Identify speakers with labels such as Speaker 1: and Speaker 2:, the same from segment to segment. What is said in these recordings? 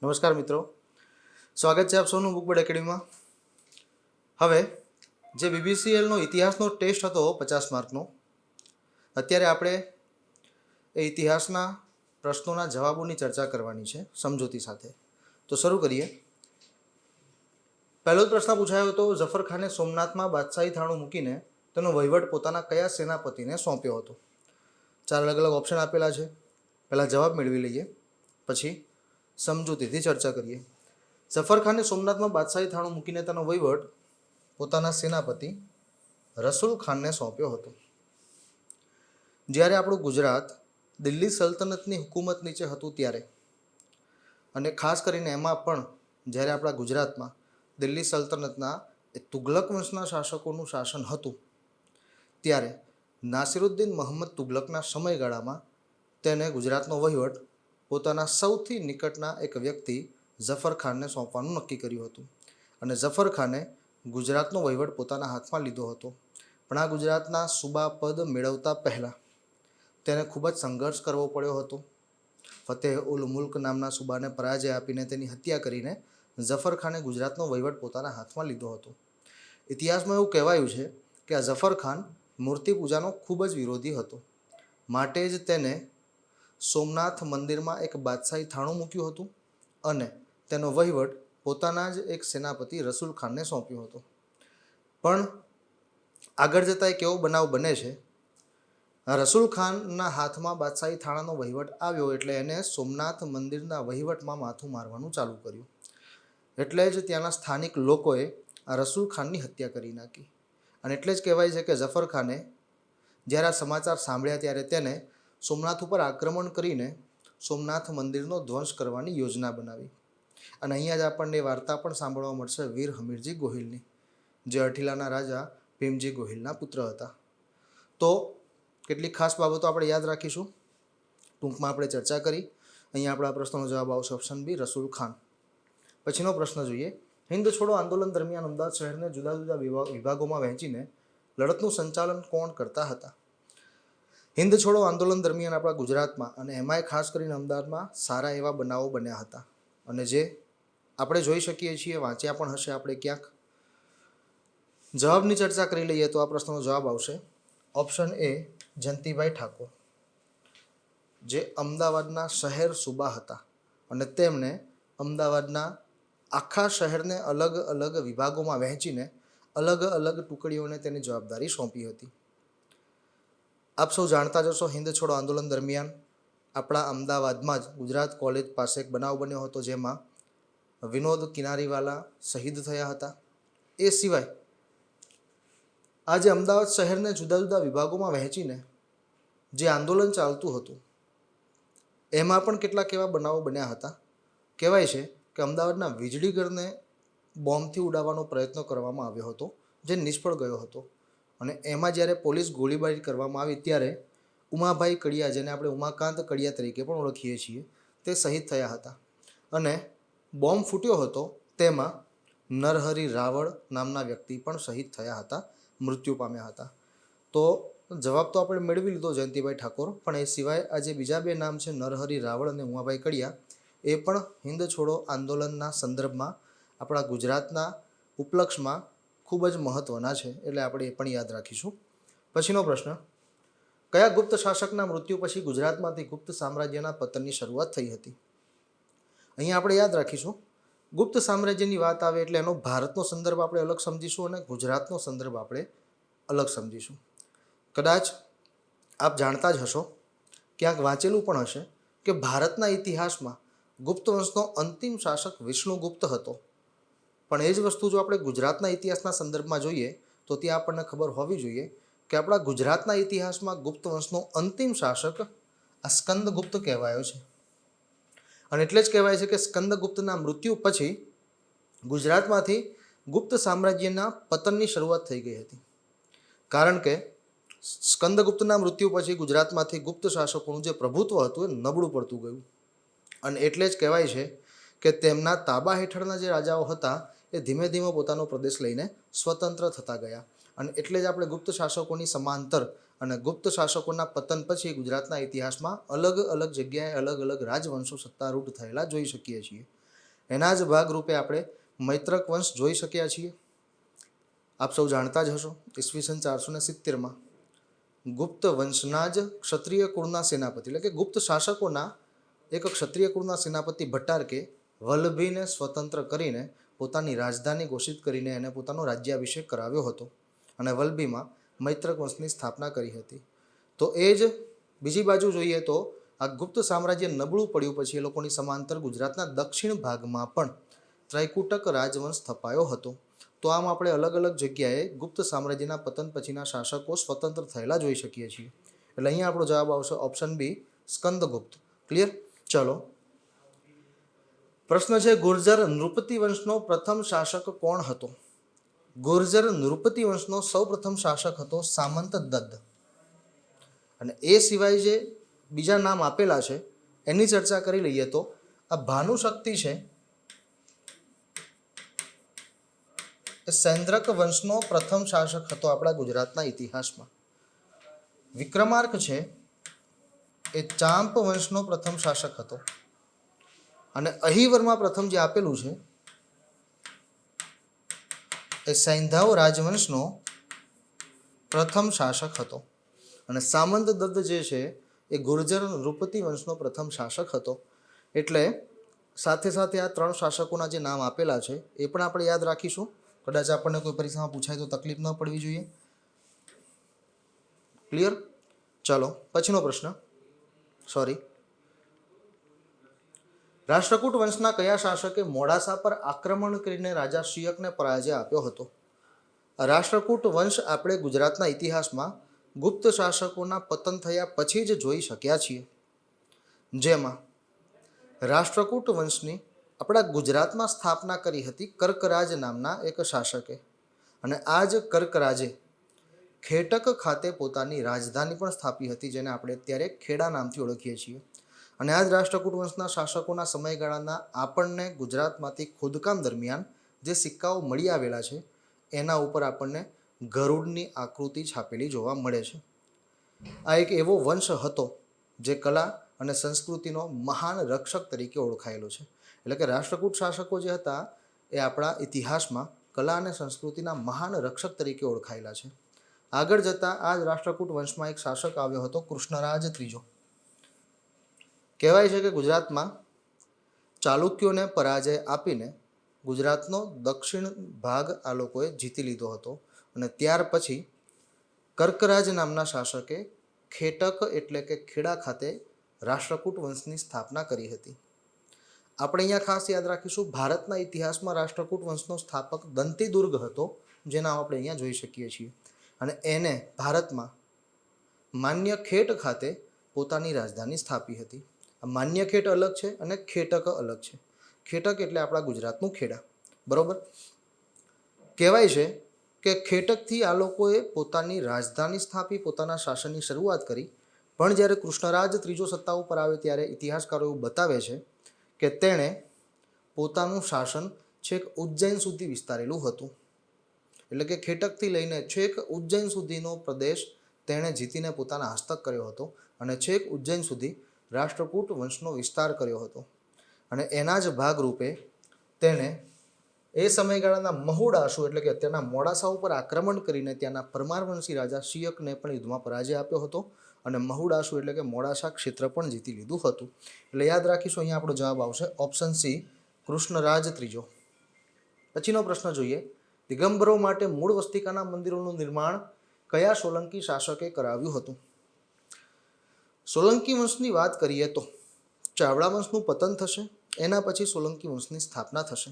Speaker 1: નમસ્કાર મિત્રો, સ્વાગત છે આપ સૌનું બુકબર્ડ એકેડમીમાં. હવે જે BBCLનો ઇતિહાસનો ટેસ્ટ હતો 50 માર્કનો, અત્યારે આપણે એ ઇતિહાસના પ્રશ્નોના જવાબોની ચર્ચા કરવાની છે સમજૂતી સાથે. તો શરૂ કરીએ. પહેલો જ પ્રશ્ન પૂછાયો હતો, ઝફર ખાને સોમનાથમાં બાદશાહી થાણું મૂકીને તેનો વહીવટ પોતાના કયા સેનાપતિને સોંપ્યો હતો? 4 અલગ અલગ ઓપ્શન આપેલા છે. પહેલાં જવાબ મેળવી લઈએ, પછી સમજૂતીથી ચર્ચા કરીએ. ઝફર ખાને સોમનાથમાં બાદશાહી થાણું મૂકીને તેનો વહીવટ પોતાના સેનાપતિ રસુલ ખાનને સોંપ્યો હતો. જ્યારે આપણું ગુજરાત દિલ્હી સલ્તનતની હુકુમત નીચે હતું ત્યારે, અને ખાસ કરીને એમાં પણ જ્યારે આપણા ગુજરાતમાં દિલ્હી સલ્તનતના એ તુગલક વંશના શાસકોનું શાસન હતું, ત્યારે નાસિરુદ્દીન મોહમ્મદ તુગલકના સમયગાળામાં તેને ગુજરાતનો વહીવટ પોતાના સૌથી નિકટના એક વ્યક્તિ ઝફર ખાનને સોંપવાનું નક્કી કર્યું હતું. અને ઝફર ખાને ગુજરાતનો વહીવટ પોતાના હાથમાં લીધો હતો. પણ આ ગુજરાતના સુબા પદ મેળવતા પહેલાં તેને ખૂબ જ સંઘર્ષ કરવો પડ્યો હતો. ફતેહ ઉલ મુલ્ક નામના સુબાને પરાજય આપીને તેની હત્યા કરીને ઝફર ખાને ગુજરાતનો વહીવટ પોતાના હાથમાં લીધો હતો. ઇતિહાસમાં એવું કહેવાયું છે કે આ ઝફર ખાન મૂર્તિ પૂજાનો ખૂબ જ વિરોધી હતો. માટે જ તેને સોમનાથ મંદિરમાં એક બાદશાહી થાણું મૂક્યું હતું અને તેનો વહીવટ પોતાના જ એક સેનાપતિ રસુલ ખાનને સોંપ્યો હતો. પણ આગળ જતાં એક એવો બનાવ બને છે, રસુલ ખાનના હાથમાં બાદશાહી થાણાનો વહીવટ આવ્યો એટલે એને સોમનાથ મંદિરના વહીવટમાં માથું મારવાનું ચાલુ કર્યું. એટલે જ ત્યાંના સ્થાનિક લોકોએ આ રસુલ ખાનની હત્યા કરી નાખી. અને એટલે જ કહેવાય છે કે ઝફર ખાને જ્યારે આ સમાચાર સાંભળ્યા ત્યારે તેને સોમનાથ ઉપર આક્રમણ કરીને સોમનાથ મંદિરનો ધ્વંસ કરવાની યોજના બનાવી. અને અહીંયા જ આપણને વાર્તા પણ સાંભળવા મળશે વીર હમીરજી ગોહિલની, જે અઠીલાના રાજા ભીમજી ગોહિલના પુત્ર હતા. તો કેટલીક ખાસ બાબતો આપણે યાદ રાખીશું, ટૂંકમાં આપણે ચર્ચા કરી. અહીંયા આપણા પ્રશ્નનો જવાબ આવશે ઓપ્શન બી, રસુલ ખાન. પછીનો પ્રશ્ન જોઈએ. હિન્દ છોડો આંદોલન દરમિયાન અમદાવાદ શહેરને જુદા જુદા વિભાગોમાં વહેંચીને લડતનું સંચાલન કોણ કરતા હતા? હિન્દ છોડો આંદોલન દરમિયાન આપણા ગુજરાતમાં અને એમાંય ખાસ કરીને અમદાવાદમાં સારા એવા બનાવો બન્યા હતા, અને જે આપણે જોઈ શકીએ છીએ, વાંચ્યા પણ હશે આપણે ક્યાંક. જવાબની ચર્ચા કરી લઈએ તો આ પ્રશ્નનો જવાબ આવશે ઓપ્શન એ, જયંતિભાઈ ઠાકોર, જે અમદાવાદના શહેર સુબા હતા અને તેમણે અમદાવાદના આખા શહેરને અલગ અલગ વિભાગોમાં વહેંચીને અલગ અલગ ટુકડીઓને તેની જવાબદારી સોંપી હતી. આપ સૌ જાણતા જ હશો, હિન્દ છોડો આંદોલન દરમિયાન આપણા અમદાવાદમાં જ ગુજરાત કોલેજ પાસે એક બનાવ બન્યો હતો, જેમાં વિનોદ કિનારીવાલા શહીદ થયા હતા. એ સિવાય આજે અમદાવાદ શહેરને જુદા જુદા વિભાગોમાં વહેંચીને જે આંદોલન ચાલતું હતું એમાં પણ કેટલાક એવા બનાવો બન્યા હતા. કહેવાય છે કે અમદાવાદના વીજળીઘરને બોમ્બથી ઉડાવવાનો પ્રયત્ન કરવામાં આવ્યો હતો, જે નિષ્ફળ ગયો હતો. અને એમાં જ્યારે પોલીસ ગોળીબારી કરવામાં આવી ત્યારે ઉમાભાઈ કડિયા, જેને આપણે ઉમાકાંત કડિયા તરીકે પણ ઓળખીએ છીએ, તે શહીદ થયા હતા. અને બોમ્બ ફૂટ્યો હતો તેમાં નરહરી રાવળ નામના વ્યક્તિ પણ શહીદ થયા હતા, મૃત્યુ પામ્યા હતા. તો જવાબ તો આપણે મેળવી લીધો, જયંતિભાઈ ઠાકોર. પણ એ સિવાય આ જે બીજા બે નામ છે, નરહરી રાવળ અને ઉમાભાઈ કડિયા, એ પણ હિન્દ છોડો આંદોલનના સંદર્ભમાં આપણા ગુજરાતના ઉપલક્ષમાં ખૂબ જ મહત્ત્વના છે, એટલે આપણે એ પણ યાદ રાખીશું. પછીનો પ્રશ્ન, કયા ગુપ્ત શાસકના મૃત્યુ પછી ગુજરાતમાંથી ગુપ્ત સામ્રાજ્યના પતનની શરૂઆત થઈ હતી? અહીંયા આપણે યાદ રાખીશું, ગુપ્ત સામ્રાજ્યની વાત આવે એટલે એનો ભારતનો સંદર્ભ આપણે અલગ સમજીશું અને ગુજરાતનો સંદર્ભ આપણે અલગ સમજીશું. કદાચ આપ જાણતા જ હશો, ક્યાંક વાંચેલું પણ હશે કે ભારતના ઇતિહાસમાં ગુપ્ત વંશનો અંતિમ શાસક વિષ્ણુગુપ્ત હતો. પણ એ જ વસ્તુ જો આપણે ગુજરાતના ઇતિહાસના સંદર્ભમાં જોઈએ તો ત્યાં આપણને ખબર હોવી જોઈએ કે આપણા ગુજરાતના ઇતિહાસમાં ગુપ્ત વંશનો અંતિમ શાસક આ સ્કંદગુપ્ત કહેવાયો છે. અને એટલે જ કહેવાય છે કે સ્કંદગુપ્તના મૃત્યુ પછી ગુજરાતમાંથી ગુપ્ત સામ્રાજ્યના પતનની શરૂઆત થઈ ગઈ હતી. કારણ કે સ્કંદગુપ્તના મૃત્યુ પછી ગુજરાતમાંથી ગુપ્ત શાસકોનું જે પ્રભુત્વ હતું એ નબળું પડતું ગયું. અને એટલે જ કહેવાય છે કે તેમના તાબા હેઠળના જે રાજાઓ હતા એ ધીમે ધીમે પોતાનો પ્રદેશ લઈને સ્વતંત્ર થતા ગયા. અને એટલે જ આપણે ગુપ્ત શાસકોની સમાંતર અને ગુપ્ત શાસકોના પતન પછી ગુજરાતના ઇતિહાસમાં અલગ અલગ જગ્યાએ અલગ અલગ રાજવંશો સત્તારૂઢ થયેલા જોઈ શકીએ છીએ. એના જ ભાગરૂપે આપણે મૈત્રક વંશ જોઈ શક્યા છીએ. આપ સૌ જાણતા જ હશો, ઈસવીસન 470માં ગુપ્ત વંશના જ ક્ષત્રિય કુળના સેનાપતિ એટલે કે ગુપ્ત શાસકોના એક ક્ષત્રિય કુળના સેનાપતિ ભટ્ટારકે વલ્લભીને સ્વતંત્ર કરીને પોતાની રાજધાની ઘોષિત કરીને એને પોતાનો રાજ્યાભિષેક કરાવ્યો હતો અને વલ્લભીમાં મૈત્રક વંશની સ્થાપના કરી હતી. તો એ જ બીજી બાજુ જોઈએ તો આ ગુપ્ત સામ્રાજ્ય નબળું પડ્યું પછી એ લોકોની સમાંતર ગુજરાતના દક્ષિણ ભાગમાં પણ ત્રૈકુટક રાજવંશ સ્થપાયો હતો. તો આમ આપણે અલગ અલગ જગ્યાએ ગુપ્ત સામ્રાજ્યના પતન પછીના શાસકો સ્વતંત્ર થયેલા જોઈ શકીએ છીએ. એટલે અહીંયા આપણો જવાબ આવશે ઓપ્શન બી, સ્કંદગુપ્ત. ક્લિયર? ચલો, પ્રશ્ન છે ગુર્જર નૃપતિ વંશનો પ્રથમ શાસક કોણ હતો? ગુર્જર નૃપતિ વંશનો સૌ પ્રથમ શાસક હતો સામંત દદ્દ. અને એ સિવાય જે બીજા નામ આપેલા છે એની ચર્ચા કરી લઈએ તો આ ભાનુશક્તિ છે એ સૈન્દ્રક વંશનો પ્રથમ શાસક હતો આપણા ગુજરાતના ઇતિહાસમાં. વિક્રમાર્ક છે એ ચાંપ વંશનો પ્રથમ શાસક હતો. અને અહિવર્મા પ્રથમ જે આપેલું છે એ સૈંધવ રાજવંશનો પ્રથમ શાસક હતો. અને સામંત દત્ત જે છે એ ગુર્જર નૃપતિ વંશનો પ્રથમ શાસક હતો. એટલે સાથે સાથે આ ત્રણ શાસકોના જે નામ આપેલા છે એ પણ આપણે યાદ રાખીશું. કદાચ આપણને કોઈ પરીક્ષામાં પૂછાય તો તકલીફ ન પડવી જોઈએ. ક્લિયર? ચાલો પછીનો પ્રશ્ન. રાષ્ટ્રકૂટ વંશના કયા શાસકે મોડાસા પર આક્રમણ કરીને રાજા શિયકને પરાજય આપ્યો હતો? રાષ્ટ્રકૂટ વંશ આપણે ગુજરાતના ઇતિહાસમાં ગુપ્ત શાસકોના પતન થયા પછી જ જોઈ શક્યા છીએ. જેમાં રાષ્ટ્રકૂટ વંશની આપણા ગુજરાતમાં સ્થાપના કરી હતી કર્કરાજ નામના એક શાસકે. અને આ જ કર્કરાજે ખેટક ખાતે પોતાની રાજધાની પણ સ્થાપી હતી, જેને આપણે અત્યારે ખેડા નામથી ઓળખીએ છીએ. અને આ જ રાષ્ટ્રકૂટ વંશના શાસકોના સમયગાળાના આપણને ગુજરાતમાંથી ખોદકામ દરમિયાન જે સિક્કાઓ મળી આવેલા છે એના ઉપર આપણને ગરુડની આકૃતિ છાપેલી જોવા મળે છે. આ એક એવો વંશ હતો જે કલા અને સંસ્કૃતિનો મહાન રક્ષક તરીકે ઓળખાયેલો છે. એટલે કે રાષ્ટ્રકૂટ શાસકો જે હતા એ આપણા ઇતિહાસમાં કલા અને સંસ્કૃતિના મહાન રક્ષક તરીકે ઓળખાયેલા છે. આગળ જતાં આ જ રાષ્ટ્રકૂટ વંશમાં એક શાસક આવ્યો હતો કૃષ્ણરાજ ત્રીજો. કહેવાય છે કે ગુજરાતમાં ચાલુક્યોને પરાજય આપીને ગુજરાતનો દક્ષિણ ભાગ આ લોકોએ જીતી લીધો હતો. અને ત્યાર પછી કર્કરાજ નામના શાસકે ખેટક એટલે કે ખેડા ખાતે રાષ્ટ્રકૂટ વંશની સ્થાપના કરી હતી. આપણે અહીંયા ખાસ યાદ રાખીશું, ભારતના ઇતિહાસમાં રાષ્ટ્રકૂટ વંશનો સ્થાપક દંતીદુર્ગ હતો, જેના આપણે અહીંયા જોઈ શકીએ છીએ. અને એને ભારતમાં માન્યખેટ ખાતે પોતાની રાજધાની સ્થાપી હતી. માન્યખેટ અલગ છે અને ખેટક અલગ છે. ખેટક એટલે આપણા ગુજરાતનું ખેડા. બરોબર? કહેવાય છે કે ખેટકથી આ લોકોએ પોતાની રાજધાની સ્થાપી, પોતાના શાસનની શરૂઆત કરી. પણ જ્યારે કૃષ્ણરાજ ત્રીજો સત્તા ઉપર આવે ત્યારે ઇતિહાસકારો એવું બતાવે છે કે તેણે પોતાનું શાસન છેક ઉજ્જૈન સુધી વિસ્તારેલું હતું. એટલે કે ખેટકથી લઈને છેક ઉજ્જૈન સુધીનો પ્રદેશ તેણે જીતીને પોતાના હસ્તક કર્યો હતો અને છેક ઉજ્જૈન સુધી રાષ્ટ્રકૂટ વંશનો વિસ્તાર કર્યો હતો. અને એના જ ભાગરૂપે તેણે એ સમયગાળાના મહુડાસુ એટલે કે અત્યારના મોડાસા ઉપર આક્રમણ કરીને ત્યાંના પરમારવંશી રાજા શિયકને પણ યુદ્ધમાં પરાજય આપ્યો હતો. અને મહુડાસુ એટલે કે મોડાસા ક્ષેત્ર પણ જીતી લીધું હતું. એટલે યાદ રાખીશું, અહીંયા આપણો જવાબ આવશે ઓપ્શન સી, કૃષ્ણરાજ ત્રીજો. પછીનો પ્રશ્ન જોઈએ. દિગંબરો માટે મૂળ વસ્તિકાના મંદિરોનું નિર્માણ કયા સોલંકી શાસકે કરાવ્યું હતું? સોલંકી વંશની વાત કરીએ તો ચાવડા વંશનું પતન થશે, એના પછી સોલંકી વંશની સ્થાપના થશે.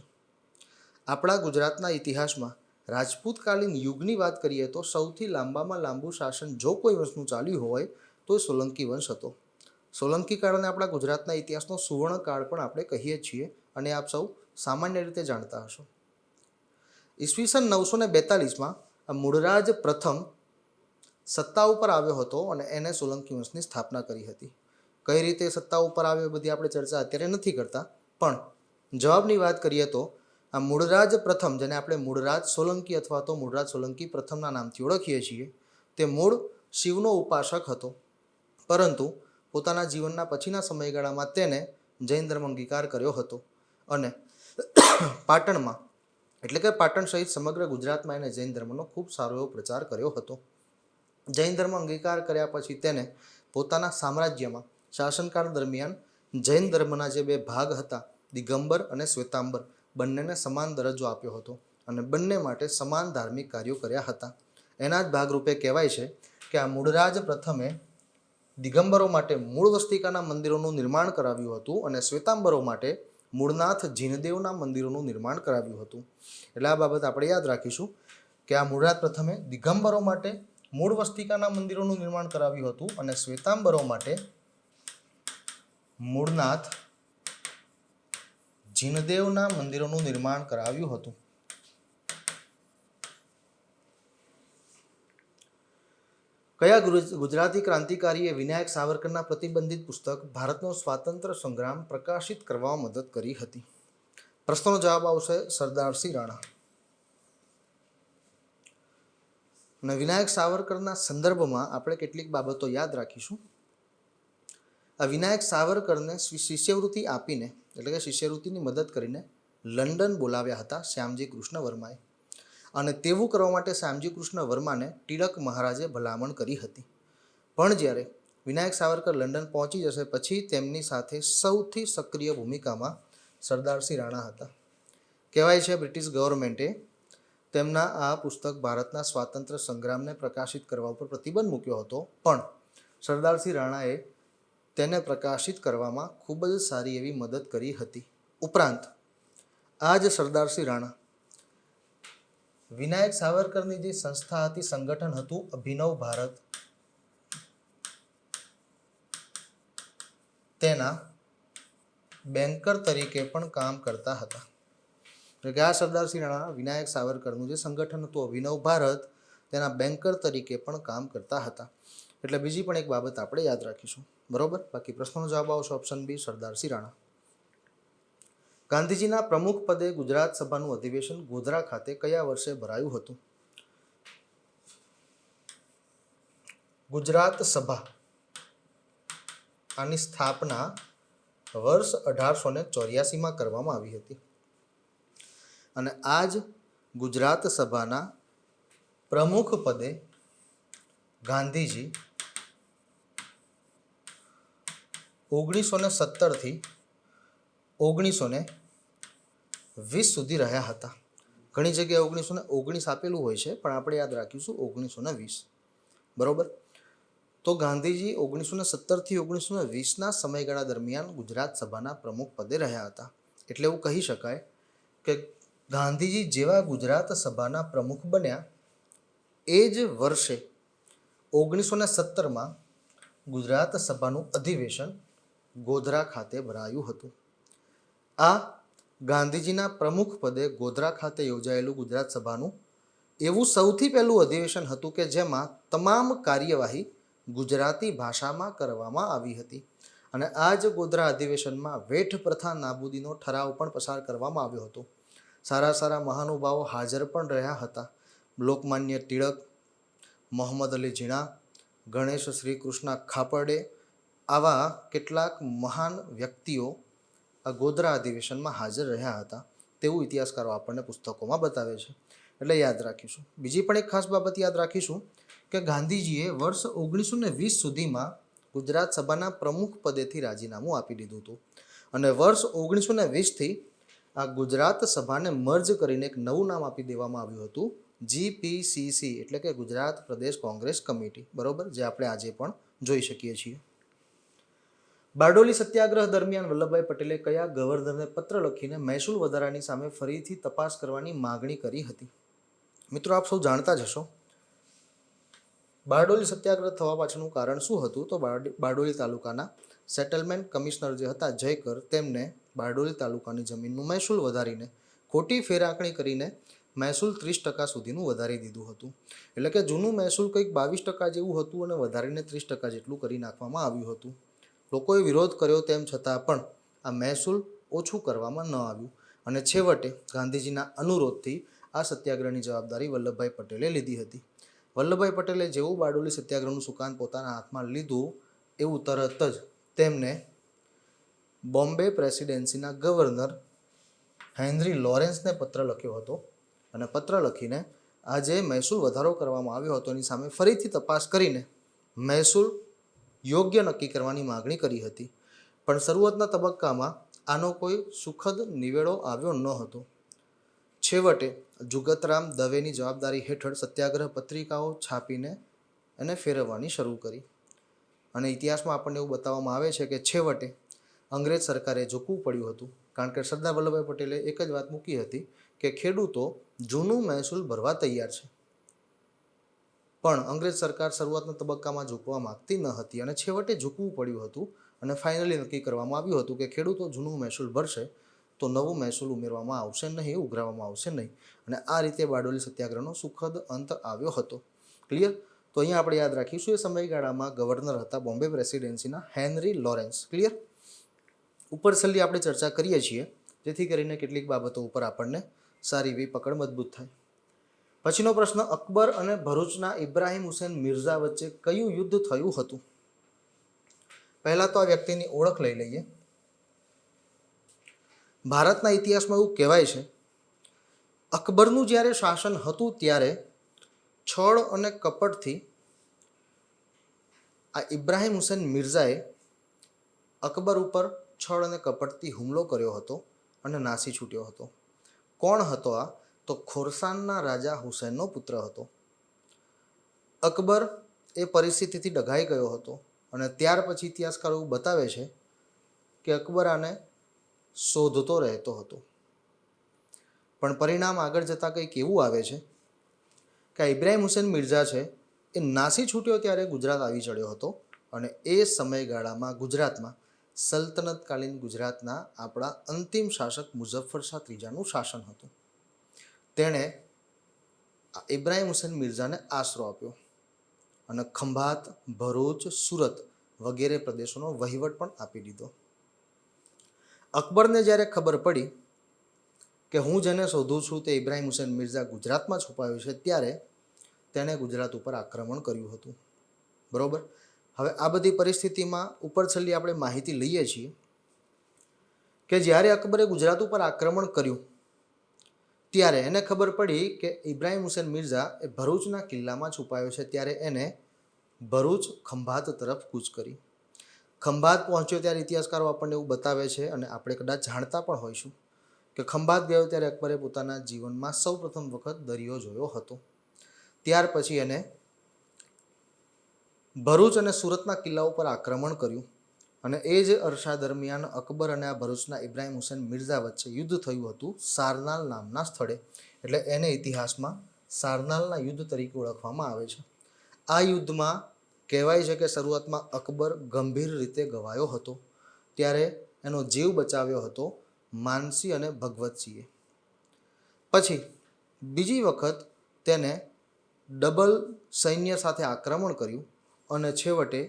Speaker 1: આપણા ગુજરાતના ઇતિહાસમાં રાજપૂતકાલીન યુગની વાત કરીએ તો સૌથી લાંબામાં લાંબુ શાસન જો કોઈ વંશનું ચાલ્યું હોય તો એ સોલંકી વંશ હતો. સોલંકી કાળને આપણા ગુજરાતના ઇતિહાસનો સુવર્ણકાળ પણ આપણે કહીએ છીએ અને આપ સૌ સામાન્ય રીતે જાણતા હશો. ઈસવીસન 942માં મૂળરાજ પ્રથમ સત્તા ઉપર આવ્યો હતો અને એને સોલંકી વંશની સ્થાપના કરી હતી. કઈ રીતે સત્તા ઉપર આવ્યો બધી આપણે ચર્ચા અત્યારે નથી કરતા, પણ જવાબની વાત કરીએ તો આ મૂળરાજ પ્રથમ, જેને આપણે મૂળરાજ સોલંકી અથવા તો મૂળરાજ સોલંકી પ્રથમના નામથી ઓળખીએ છીએ, તે મૂળ શિવનો ઉપાસક હતો. પરંતુ પોતાના જીવનના પછીના સમયગાળામાં તેને જૈન ધર્મ અંગીકાર કર્યો હતો અને પાટણમાં એટલે કે પાટણ સહિત સમગ્ર ગુજરાતમાં એને જૈન ધર્મનો ખૂબ સારો એવો પ્રચાર કર્યો હતો. જૈન ધર્મ અંગીકાર કર્યા પછી તેને પોતાના સામ્રાજ્યમાં શાસનકાળ દરમિયાન જૈન ધર્મના જે બે ભાગ હતા, દિગંબર અને શ્વેતાંબર, બંનેને સમાન દરજ્જો આપ્યો હતો અને બંને માટે સમાન ધાર્મિક કાર્યો કર્યા હતા. એના જ ભાગરૂપે કહેવાય છે કે આ મૂળરાજ પ્રથમે દિગંબરો માટે મૂળ વસ્તિકાના મંદિરોનું નિર્માણ કરાવ્યું હતું અને શ્વેતાંબરો માટે મૂળનાથ જીનદેવના મંદિરોનું નિર્માણ કરાવ્યું હતું. એટલે આ બાબત આપણે યાદ રાખીશું કે આ મૂળરાજ પ્રથમે દિગંબરો માટે મૂળ વસ્તિકાના મંદિરોનું નિર્માણ કરાવ્યું હતું અને શ્વેતાંબરો માટે મૂળનાથ જીનદેવના મંદિરોનું નિર્માણ કરાવ્યું હતું. કયા ગુજરાતી ક્રાંતિકારીએ વિનાયક સાવરકરના પ્રતિબંધિત પુસ્તક ભારતનો સ્વાતંત્ર્ય સંગ્રામ પ્રકાશિત કરવામાં મદદ કરી હતી? પ્રશ્નનો જવાબ આવશે સરદારસિંહ રાણા. અને વિનાયક સાવરકરના સંદર્ભમાં આપણે કેટલીક બાબતો યાદ રાખીશું. આ વિનાયક સાવરકરને શિષ્યવૃત્તિ આપીને એટલે કે શિષ્યવૃત્તિની મદદ કરીને લંડન બોલાવ્યા હતા શ્યામજી કૃષ્ણ વર્માએ, અને તેવું કરવા માટે શ્યામજી કૃષ્ણ વર્માને ટિળક મહારાજે ભલામણ કરી હતી. પણ જ્યારે વિનાયક સાવરકર લંડન પહોંચી જશે પછી તેમની સાથે સૌથી સક્રિય ભૂમિકામાં સરદારસિંહ રાણા હતા. કહેવાય છે બ્રિટિશ ગવર્મેન્ટે તેમના આ પુસ્તક ભારતના સ્વાતંત્ર્ય સંગ્રામને પ્રકાશિત કરવા ઉપર પ્રતિબંધ મૂક્યો હતો, પણ સરદારસિંહ રાણાએ તેને પ્રકાશિત કરવામાં ખૂબ જ સારી એવી મદદ કરી હતી. ઉપરાંત આ જ સરદારસિંહ રાણા વિનાયક સાવરકરની જે સંસ્થા હતી, સંગઠન હતું અભિનવ ભારત, તેના બેન્કર તરીકે પણ કામ કરતા હતા. એટલે કે આ સરદારસિંહ રાણા વિનાયક સાવરકરનું જે સંગઠન હતું અભિનવ ભારત, તેના બેન્કર તરીકે પણ કામ કરતા હતા. એટલે બીજી પણ એક બાબત આપણે યાદ રાખીશું. બરોબર. બાકી પ્રશ્નનો જવાબ આવશે ઓપ્શન બી, સરદારસિંહ રાણા. ગાંધીજીના પ્રમુખ પદે ગુજરાત સભાનું અધિવેશન ગોધરા ખાતે કયા વર્ષે ભરાયું હતું? ગુજરાત સભા આની સ્થાપના વર્ષ 1884માં કરવામાં આવી હતી. અને આ જ ગુજરાત સભાના પ્રમુખ પદે ગાંધીજી 1917 થી 1920 સુધી રહ્યા હતા. ઘણી જગ્યાએ 1919 આપેલું હોય છે, પણ આપણે યાદ રાખીશું 1920. બરોબર. તો ગાંધીજી 1917 થી 1920ના સમયગાળા દરમિયાન ગુજરાત સભાના પ્રમુખ પદે રહ્યા હતા. એટલે એવું કહી શકાય કે ગાંધીજી જેવા ગુજરાત સભાના પ્રમુખ બન્યા એ જ વર્ષે 1917માં ગુજરાત સભાનું અધિવેશન ગોધરા ખાતે ભરાયું હતું. આ ગાંધીજીના પ્રમુખ પદે ગોધરા ખાતે યોજાયેલું ગુજરાત સભાનું એવું સૌથી પહેલું અધિવેશન હતું કે જેમાં તમામ કાર્યવાહી ગુજરાતી ભાષામાં કરવામાં આવી હતી. અને આ જ ગોધરા અધિવેશનમાં વેઠ પ્રથા નાબૂદીનો ઠરાવ પણ પસાર કરવામાં આવ્યો હતો. સારા સારા મહાનુભાવો હાજર પણ રહ્યા હતા. લોકમાન્ય ટિળક, મોહમ્મદ અલી ઝીણા, ગણેશ શ્રી કૃષ્ણ ખાપરડે, આવા કેટલાક મહાન વ્યક્તિઓ આ ગોધરા અધિવેશનમાં હાજર રહ્યા હતા તેવું ઇતિહાસકારો આપણને પુસ્તકોમાં બતાવે છે. એટલે યાદ રાખીશું. બીજી પણ એક ખાસ બાબત યાદ રાખીશું કે ગાંધીજીએ વર્ષ 1920 સુધીમાં ગુજરાત સભાના પ્રમુખ પદેથી રાજીનામું આપી દીધું હતું અને વર્ષ 1920થી આ ગુજરાત સભાને મર્જ કરીને એક નવું નામ આપી દેવામાં આવ્યું હતું, GPCC, એટલે કે ગુજરાત પ્રદેશ કોંગ્રેસ કમિટી. બરોબર, જે આપણે આજે પણ જોઈ શકીએ છીએ. બારડોલી સત્યાગ્રહ દરમિયાન વલ્લભભાઈ પટેલે કયા ગવર્નરને પત્ર લખીને મહેસૂલ વધારાની સામે ફરીથી તપાસ કરવાની માગણી કરી હતી? મિત્રો, આપ સૌ જાણતા જ હશો બારડોલી સત્યાગ્રહ થવા પાછળનું કારણ શું હતું. તો બારડોલી તાલુકાના સેટલમેન્ટ કમિશનર જે હતા જયકર, તેમને બારડોલી તાલુકાની જમીનનું મહેસૂલ વધારીને ખોટી ફેરઆંકણી કરીને મહેસૂલ 30% સુધીનું વધારી દીધું હતું. એટલે કે જૂનું મહેસૂલ કંઈક 22% જેવું હતું અને વધારીને 30% જેટલું કરી નાખવામાં આવ્યું હતું. લોકોએ વિરોધ કર્યો, તેમ છતાં પણ આ મહેસૂલ ઓછું કરવામાં ન આવ્યું અને છેવટે ગાંધીજીના અનુરોધથી આ સત્યાગ્રહની જવાબદારી વલ્લભભાઈ પટેલે લીધી હતી. વલ્લભભાઈ પટેલે જેવું બારડોલી સત્યાગ્રહનું સુકાન પોતાના હાથમાં લીધું એવું તરત જ તેમને બોમ્બે પ્રેસિડેન્સીના ગવર્નર હેનરી લોરેન્સને પત્ર લખ્યો હતો અને પત્ર લખીને આ જે મહેસૂલ વધારો કરવામાં આવ્યો હતો એની સામે ફરીથી તપાસ કરીને મહેસૂલ યોગ્ય નક્કી કરવાની માગણી કરી હતી. પણ શરૂઆતના તબક્કામાં આનો કોઈ સુખદ નિવેડો આવ્યો ન હતો. છેવટે જુગતરામ દવેની જવાબદારી હેઠળ સત્યાગ્રહ પત્રિકાઓ છાપીને એને ફેરવવાની શરૂ કરી. અને ઇતિહાસમાં આપણને એવું બતાવવામાં આવે છે કે છેવટે અંગ્રેજ સરકારે ઝૂકવું પડ્યું હતું, કારણ કે સરદાર વલ્લભભાઈ પટેલે એક જ વાત મૂકી હતી કે ખેડૂતો જૂનું મહેસૂલ ભરવા તૈયાર છે. પણ અંગ્રેજ સરકાર શરૂઆતના તબક્કામાં ઝૂકવા માગતી ન હતી અને છેવટે ઝૂકવું પડ્યું હતું અને ફાઇનલી નક્કી કરવામાં આવ્યું હતું કે ખેડૂતો જૂનું મહેસૂલ ભરશે તો નવું મહેસૂલ ઉમેરવામાં આવશે નહીં, ઉઘરાવવામાં આવશે નહીં. અને આ રીતે બારડોલી સત્યાગ્રહનો સુખદ અંત આવ્યો હતો. ક્લિયર? તો અહીંયા આપણે યાદ રાખીશું એ સમયગાળામાં ગવર્નર હતા બોમ્બે પ્રેસિડેન્સીના હેનરી લોરેન્સ. ક્લિયર? ઉપર છેલ્લી આપણે ચર્ચા કરીએ છીએ જેથી કરીને કેટલીક બાબતો ઉપર આપણને સારી એવી પકડ મજબૂત થાય. પછીનો પ્રશ્ન, અકબર અને ભરૂચના ઇબ્રાહિમ હુસેન મિર્ઝા વચ્ચે કયું યુદ્ધ થયું હતું? પહેલા તો આ વ્યક્તિની ઓળખ લઈ લઈએ. ભારતના ઇતિહાસમાં એવું કહેવાય છે અકબરનું જ્યારે શાસન હતું ત્યારે છળ અને કપટથી આ ઇબ્રાહિમ હુસેન મિર્ઝાએ અકબર ઉપર છળ અને કપટથી હુમલો કર્યો હતો અને નાસી છૂટ્યો હતો. કોણ હતો આ? તો ખોરસાનના રાજા હુસેનનો પુત્ર હતો. અકબર એ પરિસ્થિતિથી ડઘાઈ ગયો હતો અને ત્યાર પછી ઇતિહાસકારો એવું બતાવે છે કે અકબર આને શોધતો રહેતો હતો. પણ પરિણામ આગળ જતાં કંઈક એવું આવે છે કે ઇબ્રાહિમ હુસેન મિર્ઝા છે એ નાસી છૂટ્યો ત્યારે ગુજરાત આવી ચડ્યો હતો અને એ સમયગાળામાં ગુજરાતમાં સલ્તનતકાલીન ગુજરાતના આપણા અંતિમ શાસક મુઝફ્ફર શાહ ત્રીજાનું શાસન હતું. તેણે ઇબ્રાહિમ હુસેન મિર્ઝાને આશરો આપ્યો અને ખંભાત, ભરૂચ, સુરત વગેરે પ્રદેશોનો વહીવટ પણ આપી દીધો. અકબરને જ્યારે ખબર પડી કે હું જેને શોધું છું તે ઇબ્રાહિમ હુસેન મિર્ઝા ગુજરાતમાં છુપાયો છે ત્યારે તેણે ગુજરાત ઉપર આક્રમણ કર્યું હતું. બરાબર? હવે આ બધી પરિસ્થિતિમાં ઉપર છેલ્લી આપણે માહિતી લઈએ છીએ કે જ્યારે અકબરે ગુજરાત ઉપર આક્રમણ કર્યું ત્યારે એને ખબર પડી કે ઇબ્રાહિમ હુસેન મિર્ઝા એ ભરૂચના કિલ્લામાં છુપાયો છે. ત્યારે એને ભરૂચ ખંભાત તરફ કૂચ કરી. ખંભાત પહોંચ્યો ત્યારે ઇતિહાસકારો આપણને એવું બતાવે છે અને આપણે કદાચ જાણતા પણ હોઈશું કે ખંભાત ગયો ત્યારે અકબરે પોતાના જીવનમાં સૌ પ્રથમ વખત દરિયો જોયો હતો. ત્યાર પછી એને ભરૂચ અને સુરતના કિલ્લાઓ પર આક્રમણ કર્યું અને એ જ અરસા દરમિયાન અકબર અને આ ભરૂચના ઇબ્રાહિમ હુસેન મિર્ઝા વચ્ચે યુદ્ધ થયું હતું સારનાલ નામના સ્થળે. એટલે એને ઇતિહાસમાં સારનાલના યુદ્ધ તરીકે ઓળખવામાં આવે છે. આ યુદ્ધમાં કહેવાય છે કે શરૂઆતમાં અકબર ગંભીર રીતે ગવાયો હતો ત્યારે એનો જીવ બચાવ્યો હતો માનસિંહ અને ભગવતસિંહે. પછી બીજી વખત તેને ડબલ સૈન્ય સાથે આક્રમણ કર્યું અને છેવટે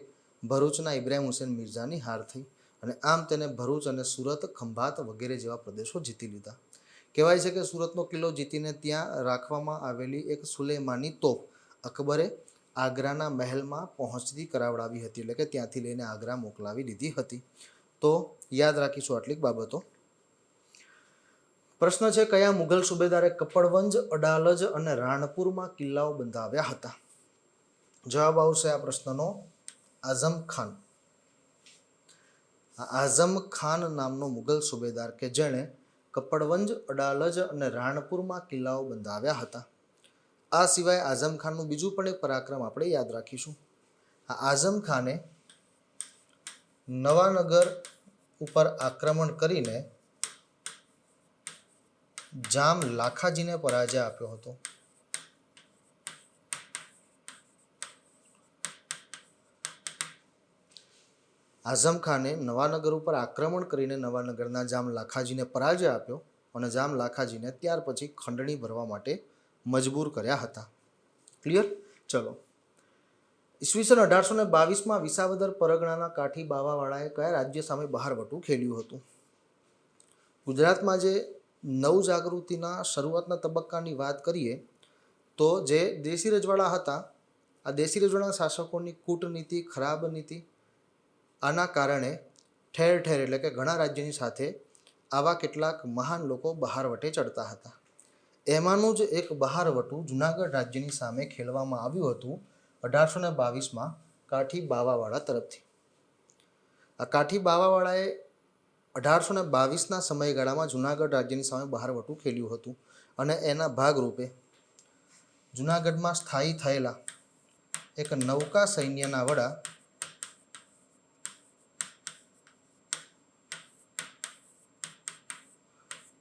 Speaker 1: ભરૂચના ઇબ્રાહિમ હુસેન મિર્ઝાની હાર થઈ અને આમ તેને ભરૂચ અને સુરત, ખંભાત વગેરે જેવા પ્રદેશો જીતી લીધા. કહેવાય છે કે સુરતનો કિલ્લો જીતીને ત્યાં રાખવામાં આવેલી એક સુલેમાની તોપ અકબરે આગ્રાના મહેલમાં પહોંચતી કરાવડાવી હતી, એટલે કે ત્યાંથી લઈને આગ્રા મોકલાવી દીધી હતી. તો યાદ રાખીશું આટલીક બાબતો. પ્રશ્ન છે, કયા મુઘલ સુબેદારે કપડવંજ, અડાલજ અને રાણપુરમાં કિલ્લાઓ બંધાવ્યા હતા? જવાબ આવશે આ પ્રશ્નનો આઝમ ખાન. આઝમ ખાન નામનો મુઘલ સુબેદાર કે જેણે કપડવંજ, અડાલજ અને રાણપુરમાં કિલ્લાઓ બંધાવ્યા હતા. આ સિવાય આઝમ ખાનનું બીજું પણ એક પરાક્રમ આપણે યાદ રાખીશું. આ આઝમ ખાને નવાનગર ઉપર આક્રમણ કરીને જામ લાખાજીને પરાજય આપ્યો હતો. આઝમ ખાને નવાનગર ઉપર આક્રમણ કરીને નવાનગરના જામ લાખાજીને પરાજય આપ્યો અને જામ લાખાજીને ત્યાર પછી ખંડણી ભરવા માટે મજબૂર કર્યા હતા. ક્લિયર? ચલો, ઈસવીસન 1822માં વિસાવદર પરગણાના કાઠી બાવાવાળાએ કયા રાજ્ય સામે બહારવટું ખેલ્યું હતું? ગુજરાતમાં જે નવજાગૃતિના શરૂઆતના તબક્કાની વાત કરીએ તો જે દેશી રજવાડા હતા, આ દેશી રજવાડા શાસકોની કૂટનીતિ, ખરાબ નીતિ, આના કારણે ઠેર ઠેર એટલે કે ઘણા રાજ્યની સાથે આવા કેટલાક મહાન લોકો બહારવટે ચડતા હતા. એમાંનું જ એક બહારવટું જુનાગઢ રાજ્યની સામે ખેલવામાં આવ્યું હતું 1822માં કાઠી બાવાવાળા તરફથી. આ કાઠી બાવાવાળાએ 1822ના સમયગાળામાં જુનાગઢ રાજ્યની સામે બહારવટું ખેલ્યું હતું અને એના ભાગરૂપે જુનાગઢમાં સ્થાયી થયેલા એક નૌકા સૈન્યના વડા